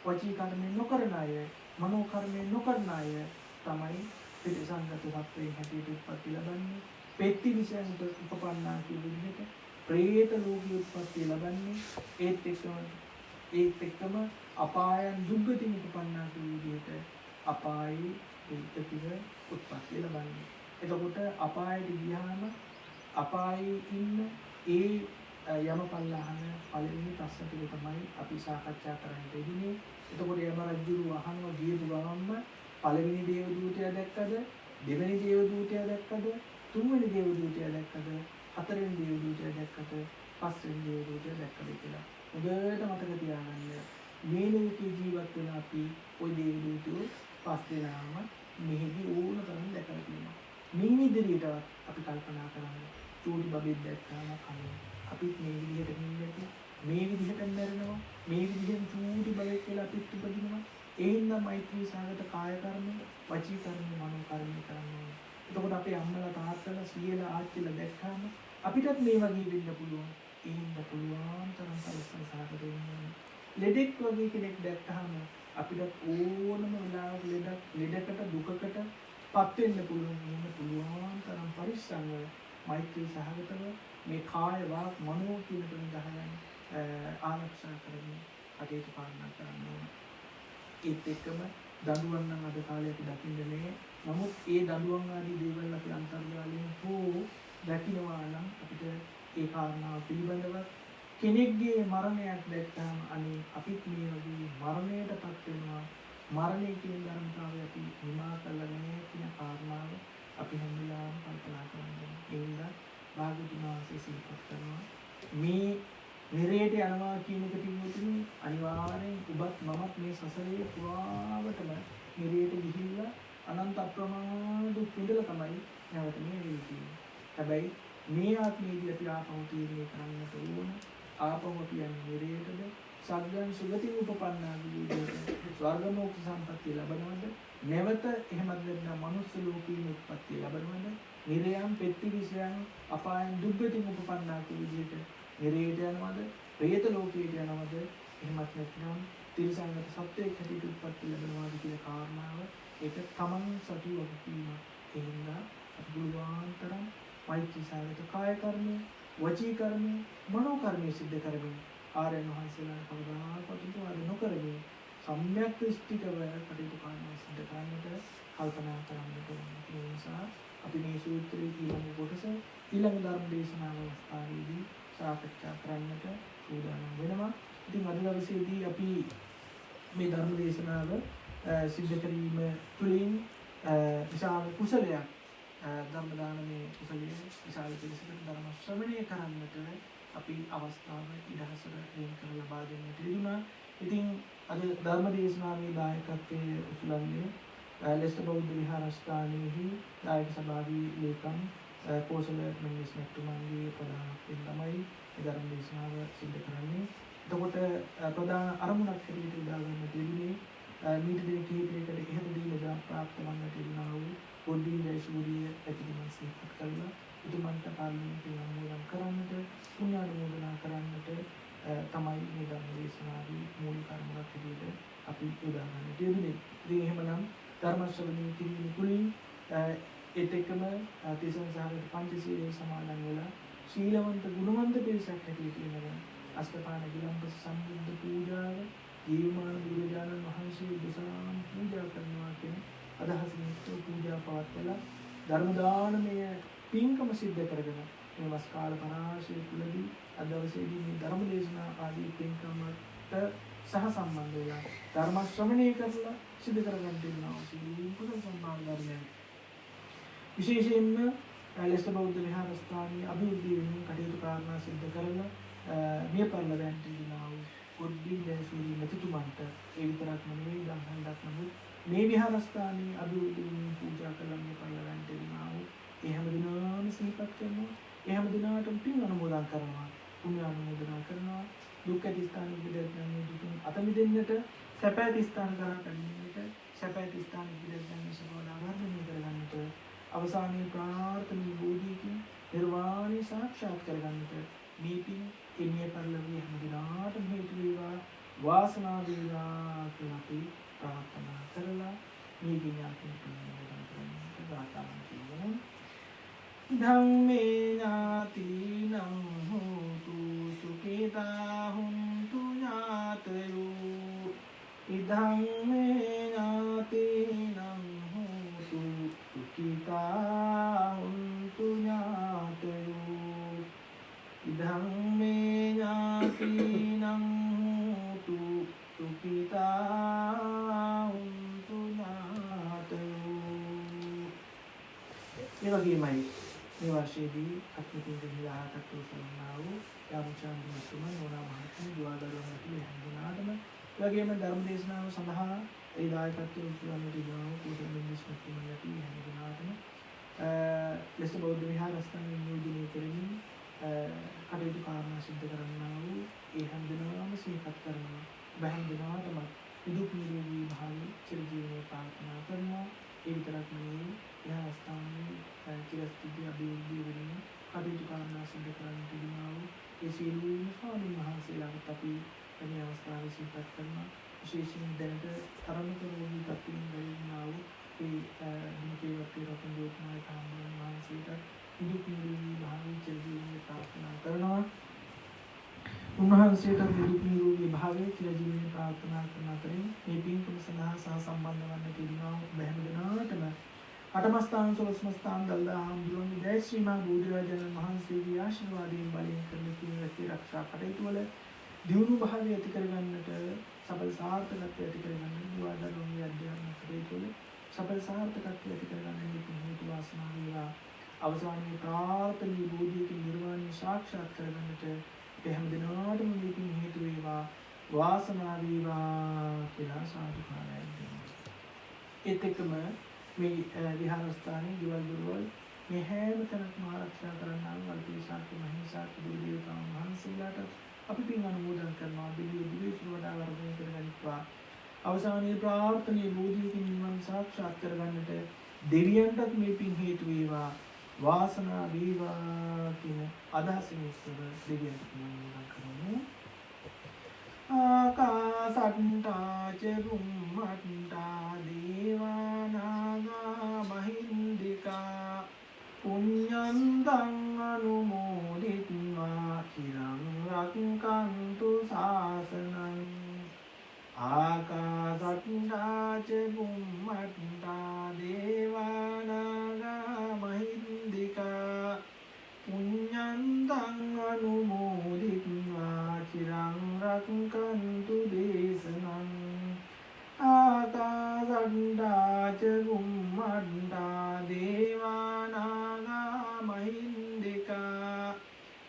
වචී කර්මය නොකරන අය, මනෝ කර්මය නොකරන අය තමයි පිටිසංගත සත්වයෙන් හැටියට උත්පත්ති ලබන්නේ. පෙත්ති විෂයන්ට උපපන්නා කියන විදිහට ප්‍රේත ලෝකයේ උත්පත්ති ලබන්නේ. ඒත් එක්කම අපායන් දුක්ගතින් උපපන්නා කියන විදිහට අපායේ දුක්ගතිව උත්පත්ති ලබන්නේ. එතකොට අපායට ගියාම අපායේ ඉන්න ඒ යමපල්ලාහන පළවෙනි ප්‍රශ්න ටික තමයි අපි සාකච්ඡා කරන්න දෙන්නේ. එතකොට යම රජුරු අහනවා ගියපු ගමන්ම පළවෙනි දේව දූතයා දැක්කද, දෙවෙනි දේව දූතයා දැක්කද, තුන්වෙනි දේව දූතයා දැක්කද, හතරවෙනි දේව දූතයා දැක්කද, පස්වෙනි දේව දූතයා දැක්කද කියලා. හොඳට මතක තියාගන්න. මේ ලෝකේ ජීවත් වෙන අපි ওই දේව දූතයෝ පස් දෙනාම මෙහිදී ඕන තරම් දැකලා තියෙනවා. මේ ඉදිරියටවත් අපි කල්පනා කරන්නේ චූටි බබෙක් දැක්කම කන්නේ. අපිත් මේ විදිහට නින්දට මේ විදිහට මැරෙනවා. මේ විදිහෙන් චූටි බබෙක් කියලා අපිත් උපදිනවා. ඒ හින්දා මෛත්‍රී සහගත කාය කර්ම, වචී කර්ම, මනෝ කර්ම කරනවා. එතකොට අපේ අම්මලා තාත්තලා සීයලා ආච්චිලා දැක්කම අපිටත් මේ වගේ වෙන්න පුළුවන්. ඒ හින්දා පුළුවන් තරම් පරිස්සම් සහගත වෙන්න. ලෙඩෙක් වගේ කෙනෙක් දැක්කම අපිට ඕනම වෙලාවක ලෙඩකට දුකකට පත් වෙන්න පුළුවන්. එහෙම පුළුවන් තරම් පරිස්සම්ව මෛත්‍රී සහගතව මේ කාය වාක් මනෝ කියන තුන 10න් ආරක්ෂා කරමින් කටයුතු පාලනය කරන්න ඕන. ඒත් එක්කම දඬුවම් නම් අද කාලේ අපි දකින්නේ නැහැ. නමුත් ඒ දඬුවම් ආදී දේවල් අපි අන්තර්ජාලයෙන් හෝ දකිනවා නම් අපිට ඒ කාරණාව පිළිබඳව කෙනෙක්ගේ මරණයක් දැක්කම අනේ අපිත් මේ වගේ මරණයටපත් වෙනවා. මරණය කියන ධර්මතාවය අපි නිමා කරලා නැහැ කියන කාරණාව අපි හැම වෙලාවෙම කල්පනා කරනවා. ඒ හින්දා භාග්‍යවතුන් වහන්සේ සිහිපත් කරනවා මේ නිරේට යනවා කියන එක පිළිබඳව අනිවාර්යෙන් ඔබත් මමත් මේ සසරේ පුරාවටම නිරේට ගිහිල්ලා අනන්ත අප්‍රමාණ දුක් විඳලා තමයි නැවත මේ වෙන්නේ. හැබැයි මේ ආත්මයේදී අපි ආපහු තීරණය කරන්නට ඕන ආපහු අපි යන්නේ නිරේටද සග්ගන් සුගති උපපන්නාදී විදිහට ස්වර්ග මොක්ෂ සම්පත්තිය ලබනවද නැවත එහෙමත් නැත්නම් මනුස්ස ලෝකීය උත්පත්තිය ලබනවද නිරයන් පෙත්තිවිසයන් අපායන් දුක්ගති උපපන්නාදී විදිහට නිරේට යනවද ප්‍රේත ලෝකයට යනවද එහෙමත් නැත්නම් තිරිසංගත සත්‍යයක් හැටියට උත්පත්ති ලැබනවාද කියන කාරණාව ඒක තමන් සතු වගකීම. ඒ හින්දා බුදුආන්තරම් මෛත්‍රී සාගත කාය කර්මය, වචී කර්මය, මනෝ කර්මය සිද්ධ කරමින් ආර්යයන් වහන්සේලා කවදාකවත් උපවාද නොකරමින් සම්‍යක් දෘෂ්ටිකව කටයුතු කරනවා සිද්ධ කරන්නට කල්පනා කරන්නට ඕනේ. ඒ නිසා අපි මේ සූත්‍රයේ ඊළඟ කොටස ඊළඟ ධර්ම දේශනාව අවස්ථාවේදී සාකච්ඡා කරන්නට සූදානම් වෙනවා. ඉතින් අද දවසේදී අපි මේ ධර්ම දේශනාව සිද්ධ කිරීම තුළින් විශාල කුසලයක් ධර්ම දානමේ කුසලයේ විශාල පිළිසකට ධර්ම ශ්‍රවණය කරන්නට අපි අවස්ථාව ඉදහසට දෙන්න කරලා ලබා දෙන්නට ලැබුණා. ඉතින් අද ධර්ම දේශනාවේ දායකත්වයේ උතුලන්නේ ලෙස්ටර් බෞද්ධ විහාරස්ථානයේහි දායක සභාවේ ලේකම් කෝසල මෙන්ඩිස් මැතිතුමන්ගේ ප්‍රධානත්වයෙන් තමයි මේ ධර්ම දේශනාව සිදු කරන්නේ. එතකොට ප්‍රධාන අරමුණක් හැටියට උදා ගන්න තිබුණේ මීට දින කිහිපයකට ඉහතදී මෙදා ප්‍රාප්ත වන්නට තිබුණා වූ පොඩ්ඩින් ජයසූරිය ඇතිදිමන් සිහිපත් කරලා උතුමන්ට පාර්ලිමේන්තුවේ අනුමෝදන් කරන්නට පුණ්‍යානුමෝදනා කරන්නට තමයි මේ ධර්ම දේශනාවේ මූලික අරමුණක් හැටියට අපි උදා ගන්න තිබුණේ. ඉතින් එහෙමනම් ධර්ම ශ්‍රවණය කිරීම තුළින් ඒත් එක්කම තිසරණ සාගත පංචශීලයේ සමාදන් වෙලා ශීලවන්ත ගුණවන්ත පිරිසක් හැටියට ඉන්නවා. අෂ්ටපාණ ගිලම්පස සම්බුද්ධ පූජාව ජීවමාන බුදුරජාණන් වහන්සේ උදෙසාම පූජා කරනවා කියන අදහසින් යුක්තව පූජා පවත්වලා ධර්ම දානමය පින්කම සිද්ධ කරගෙන මේ වස් කාල පරාශය තුළදී අද දවසේදී මේ ධර්ම දේශනා ආදී පින්කමට සහ සම්බන්ධ වෙලා ධර්ම ශ්‍රවණය කරලා සිද්ධ කරගන්න දෙනවා. කුසල සම්මාන ධර්මයන් විශේෂයෙන්ම ලෙස්ටර් බෞද්ධ විහාරස්ථානයේ අභිවෘද්ධිය වෙනුවෙන් කටයුතු කාරණා සිද්ධ කරලා මේ පරිලවයන්ට දිනා වූ පොඩ්ඩින් ජයසූරිය මෙතුමන්ට ඒ විතරක් නෙවෙයි ධම්මණ්ඩක් නමුත් මේ විහාරස්ථානයේ අභිවෘද්ධිය පූජා කළ මේ පරිලවයන්ට දිනා වූ ඒ හැම දිනම සිහිපත් කරනවා. ඒ හැම දිනාටම පින් අනුමෝදන් කරනවා. පුණ්‍ය අනුමෝදනා කරනවා. දුක් ඇති ස්ථාන විදර්ශනයේ දුකින් අත මිදෙන්නට සැප ඇති ස්ථාන කරා පැමිණෙන්නට සැප ඇති ස්ථාන විදර්ශනයේ සබෝධා වර්ධනය කරගන්නට අවසානයේ ප්‍රාර්ථනීය බෝධියකින් නිර්වාණය සාක්ෂාත් කරගන්නට මේ පින් එන්නේ පරිලෝකීය හැම දිනාටම හේතු වේවා වාසනාව වේවා කියලා අපි ප්‍රාර්ථනා කරලා මේ විඥාතින් පිළිගන්න කරන්නේ ගාථාවන් කියමු. ධම්මේ ඥාතිනං හෝතු සුඛිතා හුන්තු ඥාතයෝ ඉදම්මේ ඥාතිනං හෝතු සුඛිතා හුන්තු ඥාතයෝ ඉදම්මේ ඥාතිනං හෝතු සුඛිතා හුන්තු ඥාතයෝ. ඒ වගේමයි මේ වර්ෂයේදී අත්මිතින් විවාහකත්ව සම්මාන වූ යාමචාන් මහත්මයා නෝනා මහත්මිය දුවදරුවන් ඇතුළු හැමදෙනාටම ඒ වගේම ධර්ම දේශනාව සඳහා ඒ දායකත්වයේ උතුම්ම දිනව කුසල මිනිස් මහත්මිය ඇතුළු හැමදෙනාටම ලෙස්ටර් බෞද්ධ විහාරස්ථානයේ නියෝජනය කරමින් කටයුතු කාරණා සිද්ධ කරන්නා වූ ඒ හැමදෙනාම සිහිපත් කරනවා. බැහැන් දෙනාටම විදුක් නිරෝගී භාවය චිරජීවනයේ ප්‍රාර්ථනා කරනවා. ඒ විතරක් නෙවෙයි විහාරස්ථානයේ චිරස්ථිතිය අභිවෘද්ධිය වෙනුවෙන් කටයුතු කාරණා සිද්ධ කරන්න තිබෙනා වූ ඒ සියලුම ස්වාමීන් වහන්සේලාට අපි මේ අවස්ථාවේ සිහිපත් කරනවා. විශේෂයෙන් දැනට තරමික රෝගී තත්ත්වයෙන් වැළඳනා වූ ඒ දිනකේවත්ී රතන ජෝතිනායක හාමුදුරුවෝ වහන්සේට විදුක් නිරෝගී භාවය චිරජීවනයේ ප්‍රාර්ථනා කරනවා. උන්වහන්සේට විදුක් නිරෝගී භාවය චිරජීවනයේ ප්‍රාර්ථනා කරන අතරින් මේ පින්කම සඳහා සහ සම්බන්ධ වන්න තිබෙනා බැහැම දෙනාටම අටමස්ථාන සොළොස්මස්ථාන දළදා හාමුදුරුවන්ගේ ජයශ්‍රී මහා බෝධිරාජාණන් වහන්සේගේ ආශිර්වාදයෙන් බලයෙන් කරන පින්වත්ටි ආරක්ෂා කටයුතු වල දියුණු භාවය ඇති කරගන්නට සබල සාර්ථකත්වය ඇති කරගන්න දුවදරුන්ගේ අධ්‍යාත්ම ක්‍රියාව තුළ සබල සාර්ථකත්වය ඇති කරගන්න හේතු වාසනා වේවා. අවසානයේ ප්‍රාර්ථනීය බෝධියකින් නිර්වාණය සාක්ෂාත් කරගන්නට අපේ හැම දිනාටම මේකින් හේතු වේවා වාසනාව වේවා කියලා සාදුකාරයක් දෙනවා. ඒත් එක්කම මේ විහාරස්ථානයේ දිවල් දුරවල් මේ හැම තැනකම ආරක්ෂා කරන්නා වූ අල්පේශාක්‍ය මහේශාක්‍ය දෙවියන් වහන්සේලාට අපි පින් අනුමෝදන් කරනවා. දිව්‍ය දිවිසු වඩා වර්ධනය කරගනිත්වා. අවසානයේ ප්‍රාර්ථනීය බෝධියකින් නිවන් සාක්ෂාත් කරගන්නට දෙවියන්ටත් මේ පින් හේතු වේවා වාසනාව වේවා කියන අදහසින් ඉස්සර දෙවියන්ට පින් අනුමෝදන් කරමු. ආකාසට්ටා ච බුම්මට්ටා දේවානාගා මහින්దికා පුඤ්ඤන්තං අනුමෝදිත්වා චිරං රක්ඛන්තු ශාසනං. ආකාසට්ටා ච බුම්මට්ටා දේවානාගා මහින්దికා පුඤ්ඤන්තං අනුමෝදිත්වා චිරං රක්ඛන්තු දේශනං. ආකාසට්ටා ච බුම්මට්ටා දේවානාගා මහින්దికා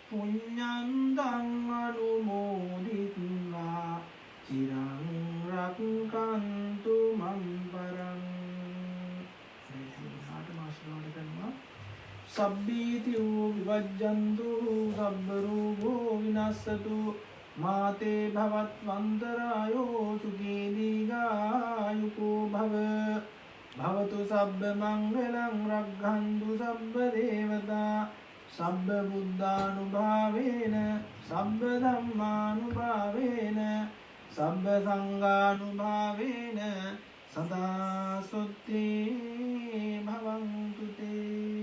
පුඤ්ඤන්තං අනුමෝදිත්වා චිරං රක්ඛන්තු මම් පරං. සබ්බීති වූ විවජ්ජන්තු සබ්බ රූපෝ විනස්සතු මාතේ භවත්වන්තරායෝ සුඛී දීඝායුකෝ භව. භවතු සබ්බ මංගලං රක්ඛන්තු සබ්බ දේවතා සබ්බ බුද්ධානුභාවේන සබ්බ ධම්මානුභාවේන සබ්බ සංඝානුභාවේන සදා සොත්තේ භවන්තු තේ.